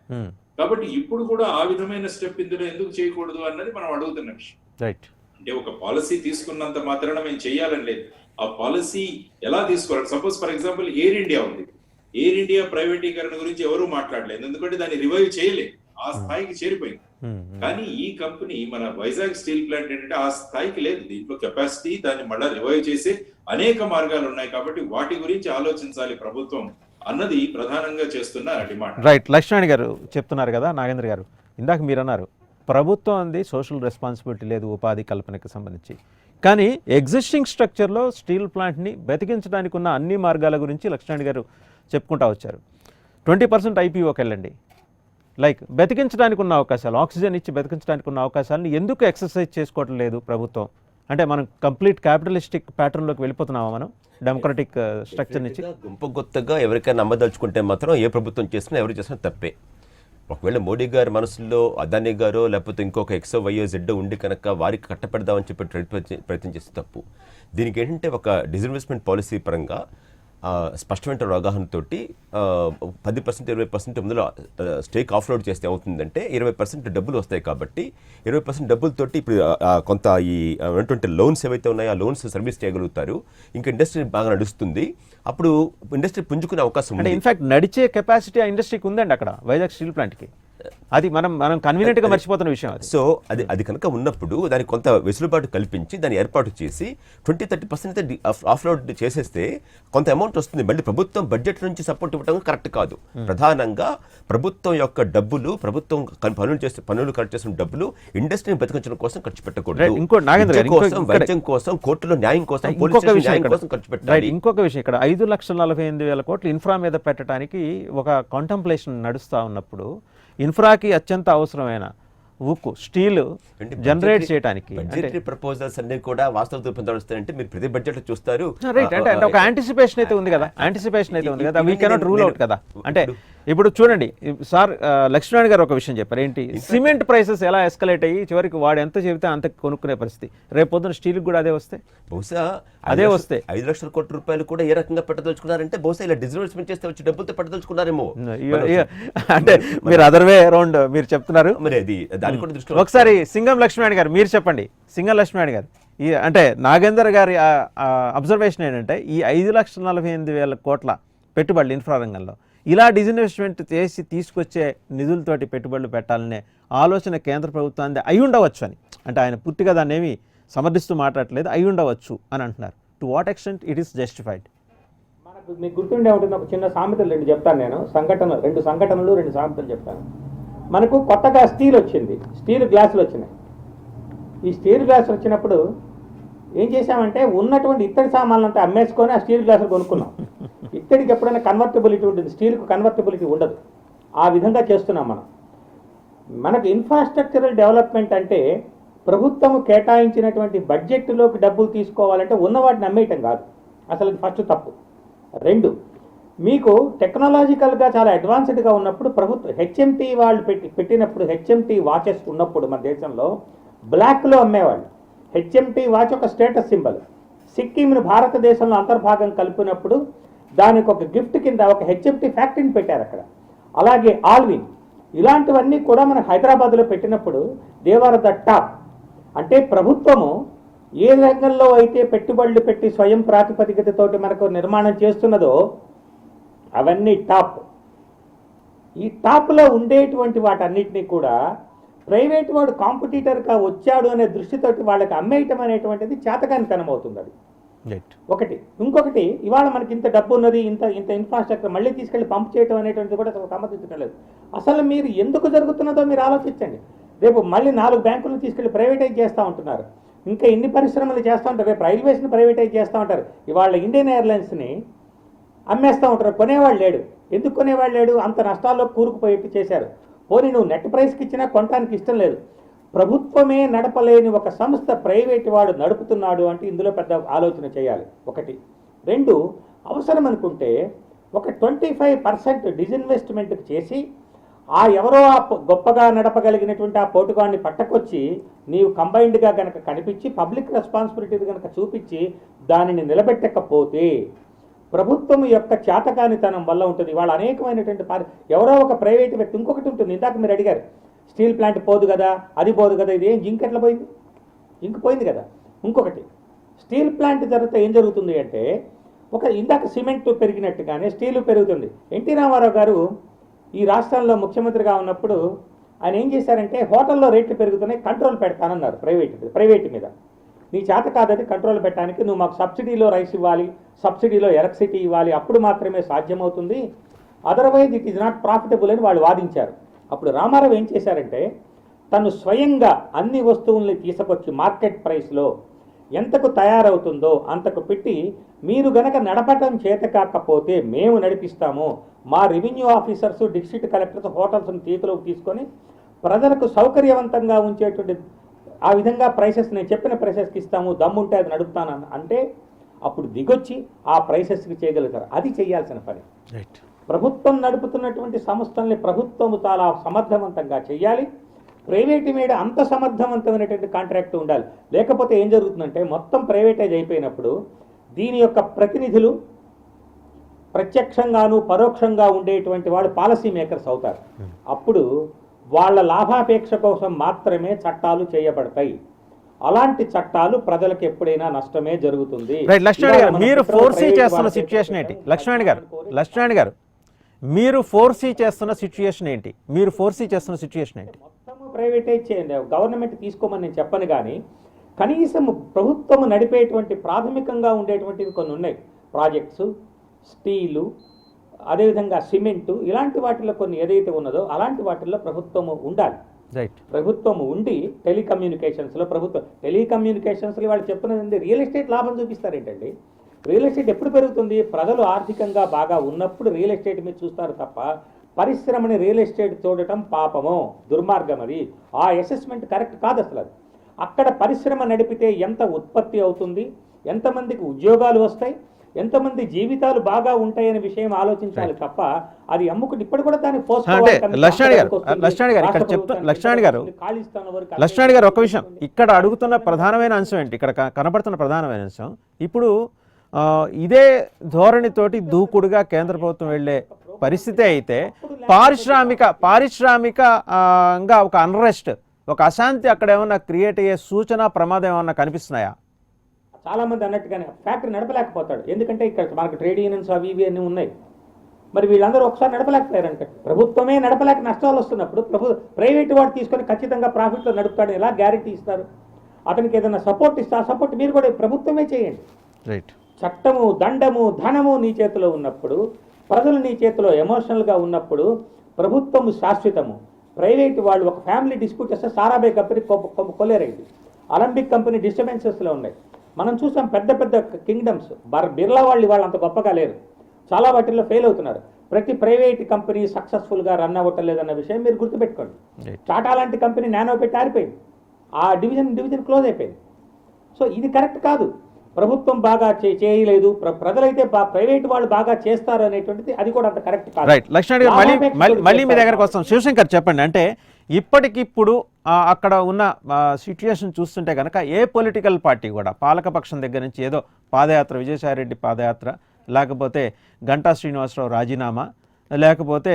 కాబట్టి ఇప్పుడు కూడా ఆ విధమైన స్టెప్ ఇందులో ఎందుకు చేయకూడదు అన్నది మనం అడుగుతున్న విషయం. అంటే ఒక పాలసీ తీసుకున్నంత మాత్రాన మేము చేయాలని లేదు. ఆ పాలసీ ఎలా తీసుకోవాలి. Suppose for example air India ఉంది. ఎయిర్ ఇండియా ప్రైవేటీకరణ గురించి ఎవరూ మాట్లాడలేదు, ఎందుకంటే దాన్ని రివైవ్ చేయలేదు, ఆ స్థాయికి చేరిపోయింది. కానీ ఈ కంపెనీ మన వైజాగ్ స్టీల్ ప్లాంట్ ఏంటంటే ఆ స్థాయికి లేదు. దీంట్లో కెపాసిటీ, దాన్ని మళ్ళీ రివైవ్ చేసే అనేక మార్గాలు ఉన్నాయి. కాబట్టి వాటి గురించి ఆలోచించాలి ప్రభుత్వం అన్నది ప్రధానంగా చేస్తున్న డిమాండ్. రైట్. లక్ష్మణ్ గారు చెప్తున్నారు కదా, నాగేంద్ర గారు ఇందాక మీరు అన్నారు ప్రభుత్వం అంది సోషల్ రెస్పాన్సిబిలిటీ లేదు ఉపాధి కల్పనకు సంబంధించి. కానీ ఎగ్జిస్టింగ్ స్ట్రక్చర్లో స్టీల్ ప్లాంట్ని బతికించడానికి ఉన్న అన్ని మార్గాల గురించి లక్ష్మణ్ గారు చెప్పుకుంటా వచ్చారు. 20% ఐపీఓకి వెళ్ళండి, లైక్ బతికించడానికి ఉన్న అవకాశాలు, ఆక్సిజన్ ఇచ్చి బతికించడానికి ఉన్న అవకాశాలను ఎందుకు ఎక్సర్సైజ్ చేసుకోవటం లేదు ప్రభుత్వం? అంటే మనం కంప్లీట్ క్యాపిటలిస్టిక్ ప్యాటర్న్లోకి వెళ్ళిపోతున్నామా మనం డెమోక్రటిక్ స్ట్రక్చర్ నుంచి? గొప్పగా ఎవరికైనా నమ్మదలుచుకుంటే మాత్రం ఏ ప్రభుత్వం చేసినా ఎవరు చేసినా తప్పే. ఒకవేళ మోడీ గారి మనసులో అదానీ గారో లేకపోతే ఇంకొక ఎక్సో వైయో జెడ్ ఉండి కనుక వారికి కట్టపెడదామని చెప్పి ప్రయత్నం చేస్తే తప్పు. దీనికి ఏంటంటే ఒక డిజిన్వెస్ట్మెంట్ పాలసీ పరంగా స్పష్టమైన అవగాహనతో 10% 20% ముందులో స్టేక్ ఆఫ్లోడ్ చేస్తే అవుతుందంటే 20% డబ్బులు వస్తాయి. కాబట్టి 20% డబ్బులతోటి ఇప్పుడు కొంత ఈ ఉన్నటువంటి లోన్స్ ఏవైతే ఉన్నాయో ఆ లోన్స్ సర్వీస్ చేయగలుగుతారు. ఇంకా ఇండస్ట్రీ బాగా నడుస్తుంది. అప్పుడు ఇండస్ట్రీ పుంజుకునే అవకాశం ఉంది. ఇన్ఫాక్ట్ నడిచే కెపాసిటీ ఆ ఇండస్ట్రీకి ఉందండి అక్కడ వైజాగ్ స్టీల్ ప్లాంట్కి. అది మనం కన్వీనియంట్ గా మర్చిపోతున్న విషయం. సో అది కనుక ఉన్నప్పుడు దానికి కొంత వెసులుబాటు కల్పించి దాన్ని ఏర్పాటు చేసి 20-30% ఆఫ్లోడ్ చేసేస్తే కొంత అమౌంట్ వస్తుంది. మళ్ళీ ప్రభుత్వం బడ్జెట్ నుంచి సపోర్ట్ ఇవ్వడం కరెక్ట్ కాదు. ప్రధానంగా ప్రభుత్వం యొక్క డబ్బులు, ప్రభుత్వం పనులు ఖర్చు చేసిన డబ్బులు ఇండస్ట్రీని బతికించడం కోసం ఖర్చు పెట్టకూడదు. వైద్యం కోసం, కోర్టులో న్యాయం కోసం, ఖర్చు పెట్టాలి. ఇంకొక విషయం, ఇక్కడ 5,48,000 కోట్లు ఇన్ఫ్రా మీద పెట్టడానికి ఒక కాంటంప్లేషన్ నడుస్తూ ఉన్నప్పుడు ఇన్ఫ్రాకి అత్యంత అవసరమైన ఉక్కు, స్టీల్ జనరేట్ చేయడానికి బడ్జెటరీ ప్రపోజల్స్ అన్ని కూడా వాస్తవ రూపంలో వస్తాయంటే మీరు ప్రతి బడ్జెట్ చూస్తారు. రైట్. అంటే ఒక యాంటిసిపేషన్ అయితే ఉంది కదా, యాంటిసిపేషన్ అయితే ఉంది కదా, వీ కెనాట్ రూల్ అవుట్ కదా. అంటే ఇప్పుడు చూడండి సార్, లక్ష్మీనారాయణ గారు ఒక విషయం చెప్పారు ఏంటి, సిమెంట్ ప్రైసెస్ ఎలా ఎస్కలేట్ అయ్యి చివరికి వాడు ఎంత చెబితే అంత కొనుక్కునే పరిస్థితి, రేపు పొద్దున స్టీల్కి కూడా అదే వస్తే, బహుశా అదే వస్తే 5 లక్షల కోట్ల రూపాయలు కూడా ఏ రకంగా పెట్టదలుచుకున్నారంటే బహుశా ఇలా డిజిన్వెస్ట్మెంట్ చేస్తే వచ్చి డబ్బులతో పెట్టదలుచుకున్నారేమో. అంటే మీరు అదర్ వే అరౌండ్ మీరు చెప్తున్నారు. మరి అది దాని కూడా దృష్టిలో ఒకసారి సింగం లక్ష్మీనారాయణ గారు మీరు చెప్పండి. సింగం లక్ష్మీనారాయణ గారు, ఈ అంటే నాగేందర్ గారి అబ్జర్వేషన్ ఏంటంటే ఈ 5,48,000 కోట్ల పెట్టుబడులు ఇన్ఫ్రా రంగంలో ఇలా డిజిన్వెస్ట్మెంట్ చేసి తీసుకొచ్చే నిధులతోటి పెట్టుబడులు పెట్టాలనే ఆలోచన కేంద్ర ప్రభుత్వాన్ని అయి ఉండవచ్చు అని, అంటే ఆయన పూర్తిగా దాన్ని ఏమి సమర్థిస్తూ మాట్లాడలేదు, అయి ఉండవచ్చు అని అంటున్నారు. To what extent it is justified? మనకు మీకు గుర్తుండే ఉంటుంది, ఒక చిన్న సామెతలు 2 చెప్తాను నేను, రెండు సంఘటనలు 2 సామెతలు చెప్తాను. మనకు కొత్తగా స్టీల్ వచ్చింది, స్టీల్ గ్లాసులు వచ్చినాయి. ఈ స్టీల్ గ్లాసులు వచ్చినప్పుడు ఏం చేశామంటే ఉన్నటువంటి ఇత్తడి సామాన్లంతా అమ్మేసుకొని ఆ స్టీల్ గ్లాసులు కొనుక్కున్నాం. ఇత్తడికి ఎప్పుడైనా కన్వర్టబిలిటీ ఉంటుంది, స్టీల్కు కన్వర్టబిలిటీ ఉండదు. ఆ విధంగా చేస్తున్నాం మనం. మనకు ఇన్ఫ్రాస్ట్రక్చరల్ డెవలప్మెంట్ అంటే ప్రభుత్వము కేటాయించినటువంటి బడ్జెట్లోకి డబ్బులు తీసుకోవాలంటే ఉన్న వాటిని అమ్మేయటం కాదు, అసలు ఫస్ట్ తప్పు. 2, మీకు టెక్నాలజికల్గా చాలా అడ్వాన్స్డ్గా ఉన్నప్పుడు ప్రభుత్వం హెచ్ఎంటీ వాళ్ళు పెట్టినప్పుడు హెచ్ఎంటీ వాచెస్ ఉన్నప్పుడు మన దేశంలో బ్లాక్లో అమ్మేవాళ్ళు. హెచ్ఎంటీ వాచ్ ఒక స్టేటస్ సింబల్. సిక్కింను భారతదేశంలో అంతర్భాగం కలిపినప్పుడు దానికి ఒక గిఫ్ట్ కింద ఒక హెచ్ఎంటీ ఫ్యాక్టరీని పెట్టారు అక్కడ. అలాగే ఆల్విన్, ఇలాంటివన్నీ కూడా మన హైదరాబాద్లో పెట్టినప్పుడు దేవర్ ద టాప్. అంటే ప్రభుత్వము ఏ రంగంలో అయితే పెట్టుబడులు పెట్టి స్వయం ప్రాతిపదికతతోటి మనకు నిర్మాణం చేస్తున్నదో అవన్నీ టాప్. ఈ టాప్లో ఉండేటువంటి వాటన్నిటినీ కూడా ప్రైవేట్ వాడు కాంపిటీటర్గా వచ్చాడు అనే దృష్టితోటి వాళ్ళకి అమ్మేయటం అనేటువంటిది చేతకానితనం అవుతుంది. అది ఒకటి. ఇంకొకటి, ఇవాళ మనకి ఇంత డబ్బు ఉన్నది, ఇంత ఇన్ఫ్రాస్ట్రక్చర్ మళ్ళీ తీసుకెళ్ళి పంప్ చేయడం అనేటువంటిది కూడా సమర్థించడం లేదు. అసలు మీరు ఎందుకు జరుగుతున్నదో మీరు ఆలోచించండి. రేపు మళ్ళీ 4 బ్యాంకులను తీసుకెళ్ళి ప్రైవేటైజ్ చేస్తూ ఉంటున్నారు, ఇంకా ఎన్ని పరిశ్రమలు చేస్తూ ఉంటారు, రేపు రైల్వేస్ని ప్రైవేటైజ్ చేస్తూ ఉంటారు. ఇవాళ ఇండియన్ ఎయిర్లైన్స్ని అమ్మేస్తూ ఉంటారు, కొనేవాళ్ళు లేడు. ఎందుకు కొనేవాళ్ళు లేడు? అంత నష్టాల్లో కూరుకుపోయి చేశారు. పోనీ నువ్వు నెట్ ప్రైస్కి ఇచ్చినా కొనడానికి ఇష్టం లేదు. ప్రభుత్వమే నడపలేని ఒక సంస్థ ప్రైవేట్ వాడు నడుపుతున్నాడు అంటే ఇందులో పెద్ద ఆలోచన చేయాలి. 1. 2, అవసరం అనుకుంటే ఒక 25% డిజిన్వెస్ట్మెంట్కి చేసి ఆ ఎవరో ఆ గొప్పగా నడపగలిగినటువంటి ఆ పోటుగాన్ని పట్టకొచ్చి నీవు కంబైన్డ్గా కనుక కనిపించి పబ్లిక్ రెస్పాన్సిబిలిటీ కనుక చూపించి దానిని నిలబెట్టకపోతే ప్రభుత్వం యొక్క చేతకానితనం వల్ల ఉంటుంది. వాళ్ళు అనేకమైనటువంటి ఎవరో ఒక ప్రైవేట్ వ్యక్తి. ఇంకొకటి ఉంటుంది, ఇందాక మీరు అడిగారు స్టీల్ ప్లాంట్ పోదు కదా, అది పోదు కదా, ఇది ఏం జింక్ ఎట్లా పోయింది? జింక్ పోయింది కదా. ఇంకొకటి, స్టీల్ ప్లాంట్ జరిగితే ఏం జరుగుతుంది అంటే ఇందాక సిమెంట్ పెరిగినట్టుగానే స్టీలు పెరుగుతుంది. ఎన్టీ రామారావు గారు ఈ రాష్ట్రంలో ముఖ్యమంత్రిగా ఉన్నప్పుడు ఆయన ఏం చేశారంటే హోటల్లో రేట్లు పెరుగుతున్నాయి, కంట్రోల్ పెడతానన్నారు ప్రైవేట్ మీద. నీ చేత కాదది కంట్రోల్ పెట్టడానికి, నువ్వు మాకు సబ్సిడీలో రైస్ ఇవ్వాలి, సబ్సిడీలో ఎలక్ట్రిసిటీ ఇవ్వాలి, అప్పుడు మాత్రమే సాధ్యమవుతుంది, otherwise it is not profitable అని వాళ్ళు వాదించారు. అప్పుడు రామారావు ఏం చేశారంటే తను స్వయంగా అన్ని వస్తువుల్ని తీసుకొచ్చి మార్కెట్ ప్రైస్లో ఎంతకు తయారవుతుందో అంతకు పెట్టి, మీరు గనక నడపటం చేత కాకపోతే మేము నడిపిస్తాము, మా రెవెన్యూ ఆఫీసర్స్ డిస్ట్రిక్ట్ కలెక్టర్స్ హోటల్స్ని చేతిలోకి తీసుకొని ప్రజలకు సౌకర్యవంతంగా ఉంచేటువంటి ఆ విధంగా ప్రైసెస్ నేను చెప్పిన ప్రైసెస్కి ఇస్తాము, దమ్ముంటే అది నడుపుతాను అంటే అప్పుడు దిగొచ్చి ఆ ప్రైసెస్కి చేయగలుగుతారు. అది చేయాల్సిన పని. ప్రభుత్వం నడుపుతున్నటువంటి సంస్థల్ని ప్రభుత్వం చాలా సమర్థవంతంగా చేయాలి. ప్రైవేటు మీద అంత సమర్థవంతమైనటువంటి కాంట్రాక్ట్ ఉండాలి. లేకపోతే ఏం జరుగుతుందంటే మొత్తం ప్రైవేటైజ్ అయిపోయినప్పుడు దీని యొక్క ప్రతినిధులు ప్రత్యక్షంగాను పరోక్షంగా ఉండేటువంటి వాళ్ళు పాలసీ మేకర్స్ అవుతారు. అప్పుడు వాళ్ళ లాభాపేక్ష కోసం మాత్రమే చట్టాలు చేయబడతాయి. అలాంటి చట్టాలు ప్రజలకు ఎప్పుడైనా నష్టమే జరుగుతుంది. మీరు ఫోర్సీ చేస్తున్న సిచ్యుయేషన్ ఏంటి లక్ష్మణ్ గారు? మీరు ఫోర్సీ చేస్తున్న సిచ్యుయేషన్ ఏంటి? మొత్తము ప్రైవేటైజ్ చేయండి, గవర్నమెంట్ తీసుకోమని నేను చెప్పను, కానీ కనీసం ప్రభుత్వం నడిపేటువంటి ప్రాథమికంగా ఉండేటువంటివి కొన్ని ఉన్నాయి. ప్రాజెక్ట్స్, స్టీలు, అదేవిధంగా సిమెంటు, ఇలాంటి వాటిల్లో కొన్ని ఏదైతే ఉన్నదో అలాంటి వాటిల్లో ప్రభుత్వము ఉండాలి. ప్రభుత్వం ఉండి టెలికమ్యూనికేషన్స్లో వాళ్ళు చెప్తున్నది రియల్ ఎస్టేట్ లాభం చూపిస్తారేంటండి? రియల్ ఎస్టేట్ ఎప్పుడు పెరుగుతుంది? ప్రజలు ఆర్థికంగా బాగా ఉన్నప్పుడు రియల్ ఎస్టేట్ మీద చూస్తారు తప్ప పరిశ్రమని రియల్ ఎస్టేట్ చూడటం పాపమో దుర్మార్గం. అది ఆ అసెస్మెంట్ కరెక్ట్ కాదు అసలు. అది అక్కడ పరిశ్రమ నడిపితే ఎంత ఉత్పత్తి అవుతుంది, ఎంతమందికి ఉద్యోగాలు వస్తాయి, ఎంతమంది జీవితాలు బాగా ఉంటాయనే విషయం ఆలోచించాలి తప్ప అది అమ్ముకుని ఇప్పుడు కూడా దాన్ని అంటే లక్ష్మణ్ గారు ఇక్కడ లక్ష్మణ్ గారు ఒక విషయం ఇక్కడ అడుగుతున్న ప్రధానమైన అంశం ఏంటి, ఇక్కడ కనబడుతున్న ప్రధానమైన అంశం ఇప్పుడు ఇదే ధోరణితోటి దూకుడుగా కేంద్ర ప్రభుత్వం వెళ్ళే పరిస్థితి అయితే పారిశ్రామికంగా ఒక అన్రెస్ట్, ఒక అశాంతి అక్కడ ఏమన్నా క్రియేట్ అయ్యే సూచన, ప్రమాదం ఏమన్నా కనిపిస్తున్నాయా? చాలా మంది అన్నట్టుగానే ఫ్యాక్టరీ నడపలేకపోతాడు, ఎందుకంటే ఇక్కడ మనకు ట్రేడ్ యూనియన్స్ అవి ఇవి అన్నీ ఉన్నాయి. మరి వీళ్ళందరూ ఒకసారి నడపలేకపోయారంటే ప్రభుత్వమే నడపలేక నష్టాలు వస్తున్నప్పుడు ప్రైవేట్ వాడు తీసుకొని ఖచ్చితంగా ప్రాఫిట్లో నడుపుతాడని ఎలా గ్యారెంటీ ఇస్తారు? అతనికి ఏదైనా సపోర్ట్ ఇస్తే ఆ సపోర్ట్ మీరు కూడా ప్రభుత్వమే చేయండి. రైట్. చట్టము, దండము, ధనము నీ చేతిలో ఉన్నప్పుడు, ప్రజలు నీ చేతిలో ఎమోషనల్గా ఉన్నప్పుడు ప్రభుత్వము శాశ్వతము. ప్రైవేట్ వాళ్ళు ఒక ఫ్యామిలీ డిస్ప్యూట్ చేస్తే సారాబే కంపెనీ కొలేరైంది, అలంబిక్ కంపెనీ డిస్టర్బెన్సెస్లో ఉన్నాయి. మనం చూసాం పెద్ద పెద్ద కింగ్డమ్స్, బిర్లా వాళ్ళు అంత గొప్పగా లేరు, చాలా వాటిల్లో ఫెయిల్ అవుతున్నారు. ప్రతి ప్రైవేట్ కంపెనీ సక్సెస్ఫుల్గా రన్ అవ్వటలేదన్న విషయం మీరు గుర్తుపెట్టుకోండి. టాటా లాంటి కంపెనీ నానో పెట్టి ఆరిపోయింది, ఆ డివిజన్ క్లోజ్ అయిపోయింది. సో ఇది కరెక్ట్ కాదు. ప్రభుత్వం బాగా చేయలేదు, ప్రజలైతే ప్రైవేట్ వాళ్ళు బాగా చేస్తారు అనేటువంటిది అది కూడా అంత కరెక్ట్ కాదు. రైట్. లక్ష్మణ్ గారు మళ్ళీ మీ దగ్గరకు వస్తాం. శివశంకర్ చెప్పండి, అంటే ఇప్పటికిప్పుడు అక్కడ ఉన్న సిచ్యుయేషన్ చూస్తుంటే కనుక ఏ పొలిటికల్ పార్టీ కూడా పాలకపక్షం దగ్గర నుంచి ఏదో పాదయాత్ర, విజయసాయిరెడ్డి పాదయాత్ర, లేకపోతే గంటా శ్రీనివాసరావు రాజీనామా, లేకపోతే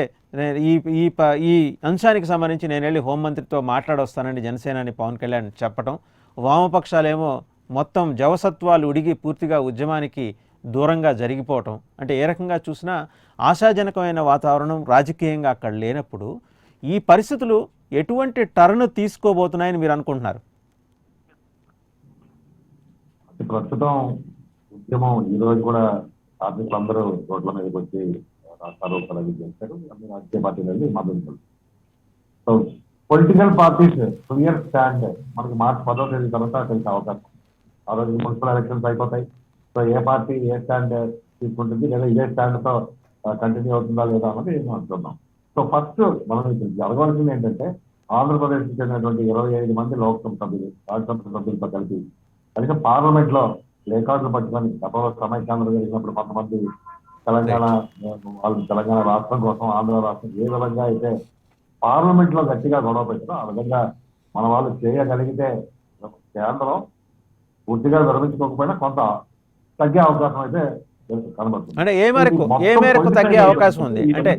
ఈ అంశానికి సంబంధించి నేను వెళ్ళి హోంమంత్రితో మాట్లాడొస్తానని జనసేనాని పవన్ కళ్యాణ్ చెప్పటం, వామపక్షాలేమో మొత్తం జవసత్వాలు ఉడిగి పూర్తిగా ఉద్యమానికి దూరంగా జరిగిపోవటం, అంటే ఏ రకంగా చూసినా ఆశాజనకమైన వాతావరణం రాజకీయంగా అక్కడ లేనప్పుడు ఈ పరిస్థితులు ఎటువంటి టర్న్ తీసుకోబోతున్నాయని మీరు అనుకుంటున్నారు? ప్రస్తుతం ఉద్యమం ఈ రోజు కూడా కార్మికులందరూ రోడ్ల మీదకి వచ్చి రాస్తారోకలు అవి చేశారు, అన్ని రాజకీయ పార్టీలు మద్దతు. So political parties clear stand మనకి మార్చి 10వ తేదీ తర్వాత తెలిసే అవకాశం. ఆ రోజు మున్సిపల్ ఎలక్షన్స్ అయిపోతాయి. So A party a stand తీసుకుంటుంది, లేదా ఇదే స్టాండ్తో కంటిన్యూ అవుతుందా లేదా అన్నది మనం చూద్దాం. సో ఫస్ట్ మనం జరగవలసింది ఏంటంటే ఆంధ్రప్రదేశ్కి చెందినటువంటి 25 మంది లోక్సభ సభ్యులు, రాజ్యసభ సభ్యులతో కలిసి పార్లమెంట్లో రికార్డులు పట్టుకొని గతంలో సమైక్యాంధ్ర జరిగినప్పుడు కొంతమంది తెలంగాణ రాష్ట్రం కోసం, ఆంధ్ర రాష్ట్రం ఏ విధంగా అయితే పార్లమెంట్ లో గట్టిగా గొడవ పెట్టారో ఆ విధంగా మన వాళ్ళు చేయగలిగితే కేంద్రం పూర్తిగా విరమించుకోకపోయినా కొంత తగ్గే అవకాశం అయితే కనబడుతుంది. అంటే ఏ మేరకు తగ్గే అవకాశం ఉంది? అంటే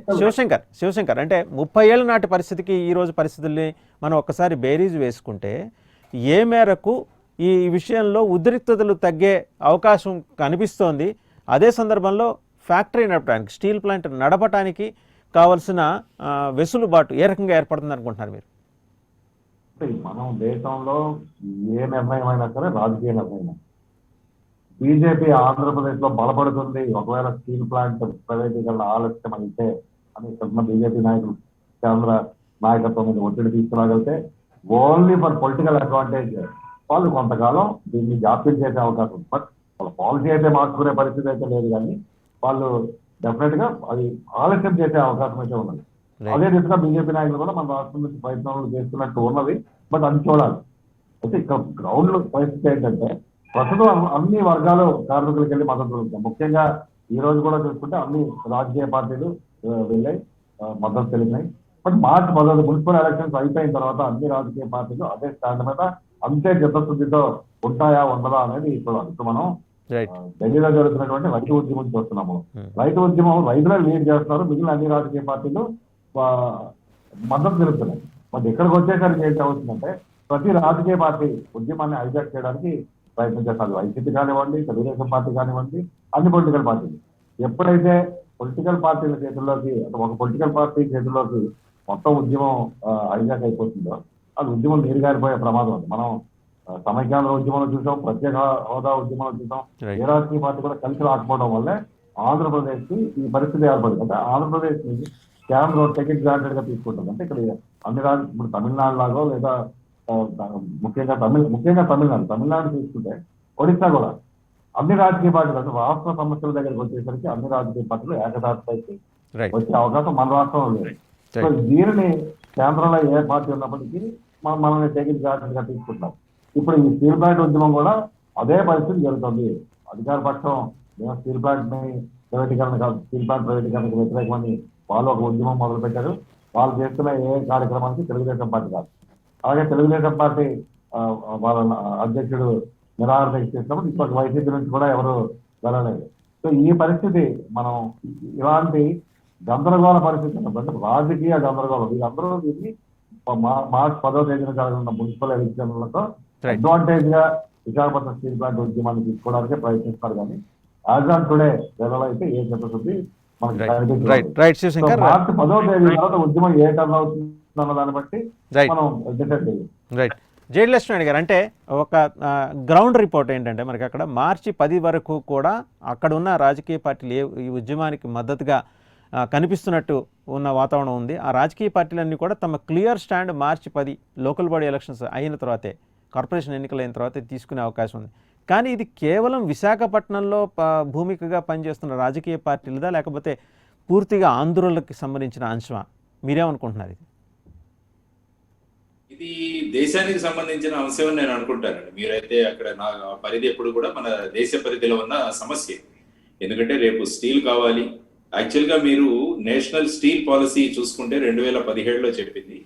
శివశంకర్ అంటే 30 ఏళ్ళ నాటి పరిస్థితికి ఈ రోజు పరిస్థితుల్ని మనం ఒక్కసారి బేరీజ్ వేసుకుంటే ఏ మేరకు ఈ విషయంలో ఉద్రిక్తతలు తగ్గే అవకాశం కనిపిస్తోంది? అదే సందర్భంలో ఫ్యాక్టరీ నడపడానికి, స్టీల్ ప్లాంట్ నడపడానికి కావాల్సిన వెసులుబాటు ఏ రకంగా ఏర్పడుతుంది అనుకుంటున్నారు మీరు? మనం దేశంలో ఏ నిర్ణయం అయినా సరే రాజకీయ నిర్ణయం. బీజేపీ ఆంధ్రప్రదేశ్ లో బలపడుతుంది, ఒకవేళ స్టీల్ ప్లాంట్ ప్రైవేటీకరణ ఆలస్యం అయితే అని బీజేపీ నాయకులు కేంద్ర నాయకత్వం మీద ఒత్తిడి తీసుకురాగలితే ఓన్లీ ఫర్ పొలిటికల్ అడ్వాంటేజ్ వాళ్ళు కొంతకాలం దీన్ని జాప్యం చేసే అవకాశం ఉంది. బట్ వాళ్ళ పాలసీ అయితే మార్చుకునే పరిస్థితి అయితే లేదు, కానీ వాళ్ళు డెఫినెట్ గా అది ఆలస్యం చేసే అవకాశం అయితే ఉన్నది. అదే దిశగా బీజేపీ నాయకులు కూడా మన రాష్ట్రం నుంచి ప్రయత్నాలు చేస్తున్నట్టు ఉన్నది. బట్ అది చూడాలి. అయితే ఇక్కడ గ్రౌండ్ పరిస్థితి ఏంటంటే ప్రస్తుతం అన్ని వర్గాలు కార్మికులకు వెళ్ళి మద్దతు తెలుపుతాయి. ముఖ్యంగా ఈ రోజు కూడా చూసుకుంటే అన్ని రాజకీయ పార్టీలు వెళ్ళాయి, మద్దతు తెలిపినాయి. బట్ మార్చి 10 మున్సిపల్ ఎలక్షన్స్ అయిపోయిన తర్వాత అన్ని రాజకీయ పార్టీలు అదే స్టాండ్ మీద అంతే చిత్తశుద్ధితో ఉంటాయా ఉండదా అనేది చూడాలి. ఇప్పుడు మనం ఢిల్లీలో జరుగుతున్నటువంటి రైతు ఉద్యమం చూస్తున్నాము. రైతు ఉద్యమం రైతులే లీడ్ చేస్తున్నారు, మిగిలిన అన్ని రాజకీయ పార్టీలు మద్దతు తెలుపుతున్నాయి. బట్ ఇక్కడికి వచ్చేసరికి ఏంటి అవుతుందంటే ప్రతి రాజకీయ పార్టీ ఉద్యమాన్ని హైజాక్ చేయడానికి ప్రయత్నం చేస్తారు. వైసీపీ కానివ్వండి, తెలుగుదేశం పార్టీ కానివ్వండి, అన్ని పొలిటికల్ పార్టీలు. ఎప్పుడైతే పొలిటికల్ పార్టీల చేతుల్లోకి, ఒక పొలిటికల్ పార్టీ చేతుల్లోకి మొత్తం ఉద్యమం హైజాక్ అయిపోతుందో అది ఉద్యమం నీరుగారిపోయే ప్రమాదం ఉంది. మనం సమైక్యాంధ్ర ఉద్యమంలో చూసాం, ప్రత్యేక హోదా ఉద్యమంలో చూసాం. ఏ రాజకీయ పార్టీ కూడా కలిసి రాకపోవడం వల్లే ఆంధ్రప్రదేశ్ కి ఈ పరిస్థితి ఏర్పడింది. అంటే ఆంధ్రప్రదేశ్ ని కేంద్రం టికెట్ గ్రాంటెడ్ గా తీసుకుంటుంది. అంటే ఇక్కడ అన్ని రాష్ట్రాలు ఇప్పుడు తమిళనాడు లాగో లేదా ముఖ్యంగా తమిళనాడు తీసుకుంటే ఒడిశా కూడా అన్ని రాజకీయ పార్టీలు, అంటే రాష్ట్ర సమస్యల దగ్గరికి వచ్చేసరికి అన్ని రాజకీయ పార్టీలు ఏకదాటిపైకి వచ్చే అవకాశం మన రాష్ట్రంలో లేదు. సో దీనిని కేంద్రంలో ఏ పార్టీ ఉన్నప్పటికీ మనల్ని టికెట్ గ్రాంటెడ్ గా తీసుకుంటాం. ఇప్పుడు ఈ స్టీల్ ప్లాంట్ ఉద్యమం కూడా అదే పరిస్థితి జరుగుతుంది. అధికార పక్షం మేము స్టీల్ ప్లాంట్ ని స్టీల్ ప్లాంట్ ప్రైవేటీకరణకు వ్యతిరేకమని వాళ్ళు ఒక ఉద్యమం మొదలు పెట్టారు. వాళ్ళు చేస్తున్న ఏ కార్యక్రమానికి తెలుగుదేశం పార్టీ కాదు. అలాగే తెలుగుదేశం పార్టీ వాళ్ళ అధ్యక్షుడు నిరాహార దీక్ష చేసినప్పుడు ఇప్పటి వైసీపీ నుంచి కూడా ఎవరు వెళ్ళలేదు. సో ఈ పరిస్థితి మనం ఇలాంటి గందరగోళ పరిస్థితి అంటే రాజకీయ గందరగోళం వీళ్ళందరూ దీన్ని మార్చి 10వ తేదీన జరగనున్న మున్సిపల్ ఎలక్షన్లతో అడ్వాంటేజ్ గా విశాఖపట్నం స్టీల్ ప్లాంట్ ఉద్యమాన్ని తీసుకోవడానికే ప్రయత్నిస్తారు. కానీ యాజ్ ఆన్ టుడే వేళలో అయితే ఏ చెప్పతుంది రైట్ శివశంకర్, మార్చి 10వ తేదీ తర్వాత ఉద్యమం ఏ టర్న్ అవుతుంది అన్న దాన్ని బట్టి మనం డిసైడ్ చేయాలి. రైట్. జేడి లక్ష్మణ్ గారు, అంటే ఒక గ్రౌండ్ రిపోర్ట్ ఏంటంటే మనకి అక్కడ మార్చి 10 వరకు కూడా అక్కడ ఉన్న రాజకీయ పార్టీలు ఈ ఉద్యమానికి మద్దతుగా కనిపిస్తున్నట్టు ఉన్న వాతావరణం ఉంది. ఆ రాజకీయ పార్టీలన్నీ కూడా తమ క్లియర్ స్టాండ్ మార్చి 10 లోకల్ బాడీ ఎలక్షన్స్ అయిన తర్వాతే, కార్పొరేషన్ ఎన్నికలైన తర్వాతే తీసుకునే అవకాశం ఉంది. కానీ ఇది కేవలం విశాఖపట్నంలో భూమికగా పనిచేస్తున్న రాజకీయ పార్టీలదా, లేకపోతే పూర్తిగా ఆంధ్రులకి సంబంధించిన అంశమా? మీరేమనుకుంటున్నారు? ఇది దేశానికి సంబంధించిన అంశం అని నేను అనుకుంటానండి. మీరైతే అక్కడ నా పరిధి ఎప్పుడు కూడా మన దేశ పరిధిలో ఉన్న సమస్య. ఎందుకంటే రేపు స్టీల్ కావాలి. యాక్చువల్ గా మీరు నేషనల్ స్టీల్ పాలసీ చూసుకుంటే 2017లో చెప్పింది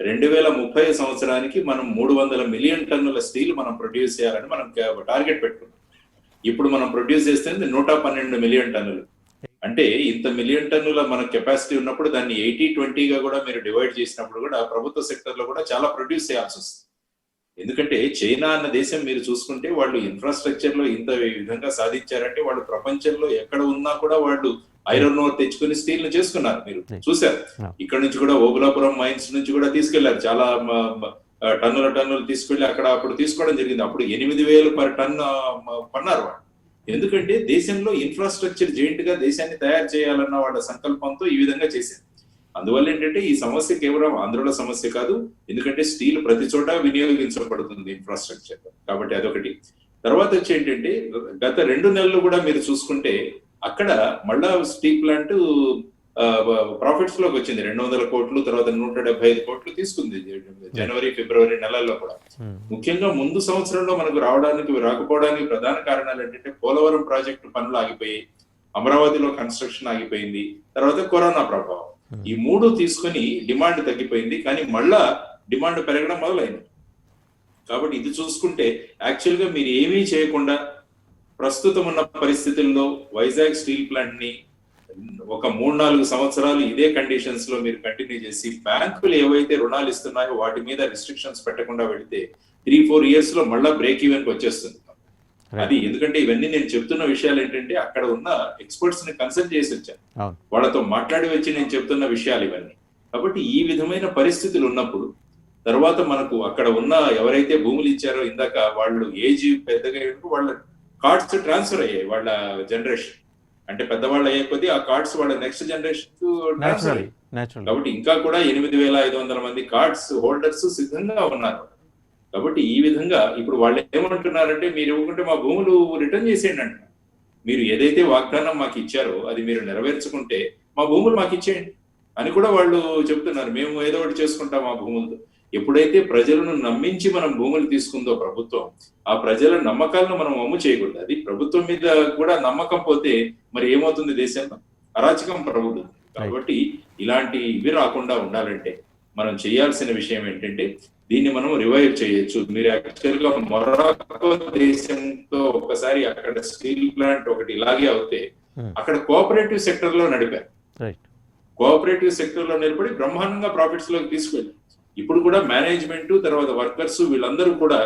2030 సంవత్సరానికి మనం 300 మిలియన్ టన్నుల స్టీల్ మనం ప్రొడ్యూస్ చేయాలని మనం టార్గెట్ పెట్టుకున్నాం. ఇప్పుడు మనం ప్రొడ్యూస్ చేస్తుంది 112 మిలియన్ టన్నులు. అంటే ఇంత మిలియన్ టన్నుల మన కెపాసిటీ ఉన్నప్పుడు దాన్ని 80-20గా కూడా మీరు డివైడ్ చేసినప్పుడు కూడా ప్రభుత్వ సెక్టర్ లో కూడా చాలా ప్రొడ్యూస్ చేయాల్సి వస్తుంది. ఎందుకంటే చైనా అన్న దేశం మీరు చూసుకుంటే వాళ్ళు ఇన్ఫ్రాస్ట్రక్చర్ లో ఇంత విధంగా సాధించారంటే వాళ్ళు ప్రపంచంలో ఎక్కడ ఉన్నా కూడా వాళ్ళు ఐరన్ ఓర్ తెచ్చుకుని స్టీల్ ను చేసుకున్నారు. మీరు చూసారు, ఇక్కడ నుంచి కూడా ఓబులాపురం మైన్స్ నుంచి కూడా తీసుకెళ్లారు. చాలా టన్నులు తీసుకెళ్లి అక్కడ అప్పుడు తీసుకోవడం జరిగింది. అప్పుడు 8,000 పర్ టన్ పన్నారు వాళ్ళు. ఎందుకంటే దేశంలో ఇన్ఫ్రాస్ట్రక్చర్ జెయింట్ గా దేశాన్ని తయారు చేయాలన్న వాళ్ళ సంకల్పంతో ఈ విధంగా చేశారు. అందువల్ల ఏంటంటే ఈ సమస్య కేవలం ఆంధ్రుల సమస్య కాదు. ఎందుకంటే స్టీల్ ప్రతి చోట వినియోగించబడుతుంది ఇన్ఫ్రాస్ట్రక్చర్. కాబట్టి అదొకటి. తర్వాత వచ్చి ఏంటంటే గత 2 నెలలు కూడా మీరు చూసుకుంటే అక్కడ మళ్ళా స్టీల్ ప్లాంట్ ప్రాఫిట్స్ లోకి వచ్చింది. 200 కోట్లు, తర్వాత 175 కోట్లు తీసుకుంది జనవరి ఫిబ్రవరి నెలల్లో కూడా. ముఖ్యంగా ముందు సంవత్సరంలో మనకు రాకపోవడానికి ప్రధాన కారణాలు ఏంటంటే పోలవరం ప్రాజెక్టు పనులు ఆగిపోయి, అమరావతిలో కన్స్ట్రక్షన్ ఆగిపోయింది, తర్వాత కరోనా ప్రభావం. ఈ 3 తీసుకుని డిమాండ్ తగ్గిపోయింది. కానీ మళ్ళా డిమాండ్ పెరగడం మొదలైంది. కాబట్టి ఇది చూసుకుంటే యాక్చువల్ గా మీరు ఏమీ చేయకుండా ప్రస్తుతం ఉన్న పరిస్థితుల్లో వైజాగ్ స్టీల్ ప్లాంట్ ని ఒక 3-4 సంవత్సరాలు ఇదే కండిషన్స్ లో మీరు కంటిన్యూ చేసి బ్యాంకులు ఏవైతే రుణాలు ఇస్తున్నాయో వాటి మీద రిస్ట్రిక్షన్స్ పెట్టకుండా వెళితే 3-4 ఇయర్స్ లో మళ్ళా బ్రేక్ ఈవెన్ కి వచ్చేస్తుంది. అది ఎందుకంటే ఇవన్నీ నేను చెప్తున్న విషయాలు ఏంటంటే అక్కడ ఉన్న ఎక్స్పర్ట్స్ ని కన్సల్ట్ చేసి వచ్చాను, వాళ్ళతో మాట్లాడి వచ్చి నేను చెప్తున్న విషయాలు ఇవన్నీ. కాబట్టి ఈ విధమైన పరిస్థితులు ఉన్నప్పుడు తర్వాత మనకు అక్కడ ఉన్న ఎవరైతే భూములు ఇచ్చారో ఇందాక వాళ్ళు ఏజ్ పెద్దగా వాళ్ళ కార్డ్స్ ట్రాన్స్ఫర్ అయ్యాయి. వాళ్ళ జనరేషన్ అంటే పెద్దవాళ్ళు అయ్యే కొద్దీ ఆ కార్డ్స్ వాళ్ళ నెక్స్ట్ జనరేషన్ కు ట్రాన్స్ఫర్ అయ్యాయి. కాబట్టి ఇంకా కూడా 8,500 మంది కార్డ్స్ హోల్డర్స్ సిద్ధంగా ఉన్నారు. కాబట్టి ఈ విధంగా ఇప్పుడు వాళ్ళు ఏమంటున్నారంటే మీరు ఇవ్వకుంటే మా భూములు రిటర్న్ చేసేయండి అంట. మీరు ఏదైతే వాగ్దానం మాకు ఇచ్చారో అది మీరు నెరవేర్చుకుంటే మా భూములు మాకు ఇచ్చేయండి అని కూడా వాళ్ళు చెప్తున్నారు. మేము ఏదో ఒకటి చేసుకుంటాం మా భూములతో. ఎప్పుడైతే ప్రజలను నమ్మించి మనం భూములు తీసుకుందో ప్రభుత్వం, ఆ ప్రజల నమ్మకాలను మనం అమ్ము చేయకూడదు. అది ప్రభుత్వం మీద కూడా నమ్మకం పోతే మరి ఏమవుతుంది? దేశంలో అరాచకం ప్రభుత్వం. కాబట్టి ఇలాంటి ఇవి రాకుండా ఉండాలంటే మనం చేయాల్సిన విషయం ఏంటంటే దీన్ని మనం రివైవ్ చేయొచ్చు. మీరు యాక్చువల్ గా మొరాకో దేశంతో ఒక్కసారి అక్కడ స్టీల్ ప్లాంట్ ఒకటి ఇలాగే అవుతే అక్కడ కోఆపరేటివ్ సెక్టర్ లో నడిపారు. కోఆపరేటివ్ సెక్టర్ లో నిలబడి బ్రహ్మాండంగా ప్రాఫిట్స్ లోకి తీసుకెళ్ళి ఇప్పుడు కూడా మేనేజ్మెంట్ తర్వాత వర్కర్స్ వీళ్ళందరూ కూడా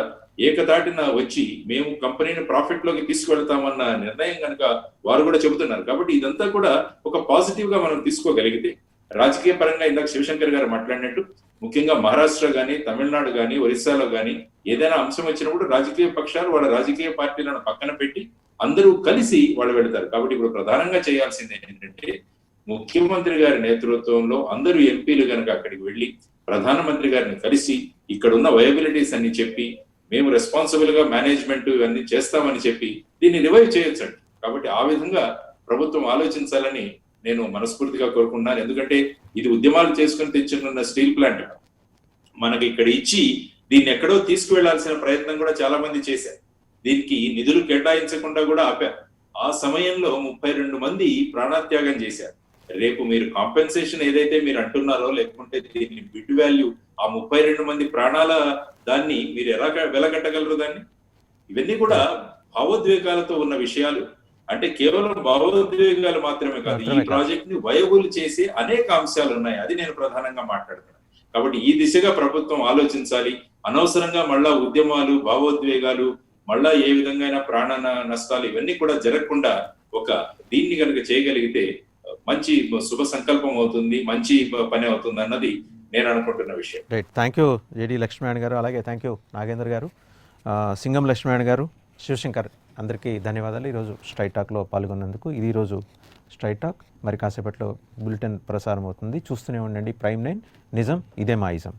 ఏకతాటిన వచ్చి మేము కంపెనీని ప్రాఫిట్ లోకి తీసుకువెళ్తామన్న నిర్ణయం కనుక వారు కూడా చెబుతున్నారు. కాబట్టి ఇదంతా కూడా ఒక పాజిటివ్ గా మనం తీసుకోగలిగితే రాజకీయ పరంగా ఇందాక శివశంకర్ గారు మాట్లాడినట్టు ముఖ్యంగా మహారాష్ట్ర గానీ తమిళనాడు గానీ ఒరిస్సాలో గానీ ఏదైనా అంశం వచ్చినప్పుడు రాజకీయ పక్షాలు వాళ్ళ రాజకీయ పార్టీలను పక్కన పెట్టి అందరూ కలిసి వాళ్ళు వెళ్తారు. కాబట్టి ఇప్పుడు ప్రధానంగా చేయాల్సింది ఏంటంటే ముఖ్యమంత్రి గారి నేతృత్వంలో అందరూ ఎంపీలు కనుక అక్కడికి వెళ్లి ప్రధానమంత్రి గారిని కలిసి ఇక్కడ ఉన్న వయబిలిటీస్ అన్ని చెప్పి మేము రెస్పాన్సిబుల్ గా మేనేజ్మెంట్ ఇవన్నీ చేస్తామని చెప్పి దీన్ని రివైవ్ చేయొచ్చండి. కాబట్టి ఆ విధంగా ప్రభుత్వం ఆలోచించాలని నేను మనస్ఫూర్తిగా కోరుకుంటున్నాను. ఎందుకంటే ఇది ఉద్యమాలు చేసుకుని తెచ్చుకున్న స్టీల్ ప్లాంట్ మనకి ఇక్కడ ఇచ్చి దీన్ని ఎక్కడో తీసుకువెళ్లాల్సిన ప్రయత్నం కూడా చాలా మంది చేశారు. దీనికి నిధులు కేటాయించకుండా కూడా ఆపారు. ఆ సమయంలో 32 మంది ప్రాణత్యాగం చేశారు. రేపు మీరు కాంపెన్సేషన్ ఏదైతే మీరు అంటున్నారో, లేకుంటే దీన్ని బిడ్ వాల్యూ, ఆ 32 మంది ప్రాణాల దాన్ని మీరు ఎలా వెలగట్టగలరు దాన్ని? ఇవన్నీ కూడా భావోద్వేగాలతో ఉన్న విషయాలు. అంటే కేవలం భావోద్వేగాలు మాత్రమే కాదు, ఈ ప్రాజెక్ట్ ని వయబుల్ చేసే అనేక అంశాలు ఉన్నాయి. అది నేను ప్రధానంగా మాట్లాడుతున్నాను. కాబట్టి ఈ దిశగా ప్రభుత్వం ఆలోచించాలి. అనవసరంగా మళ్ళా ఉద్యమాలు, భావోద్వేగాలు, మళ్ళా ఏ విధంగా ప్రాణ నష్టాలు ఇవన్నీ కూడా జరగకుండా దీన్ని కనుక చేయగలిగితే మంచి శుభ సంకల్పం అవుతుంది, మంచి పని అవుతుంది అన్నది నేను అనుకుంటున్న విషయం. Right, thank you JD Lakshminarayana గారు, అలాగే థ్యాంక్ యూ నాగేందర్ గారు, సింగం లక్ష్మీనారాయణ గారు, శివశంకర్, అందరికీ ధన్యవాదాలు ఈరోజు స్ట్రైట్ టాక్లో పాల్గొన్నందుకు. ఇది ఈరోజు స్ట్రైట్ టాక్. మరి కాసేపట్లో బులెటిన్ ప్రసారం అవుతుంది. చూస్తూనే ఉండండి ప్రైమ్ 9, నిజం ఇదే మా ఇజం.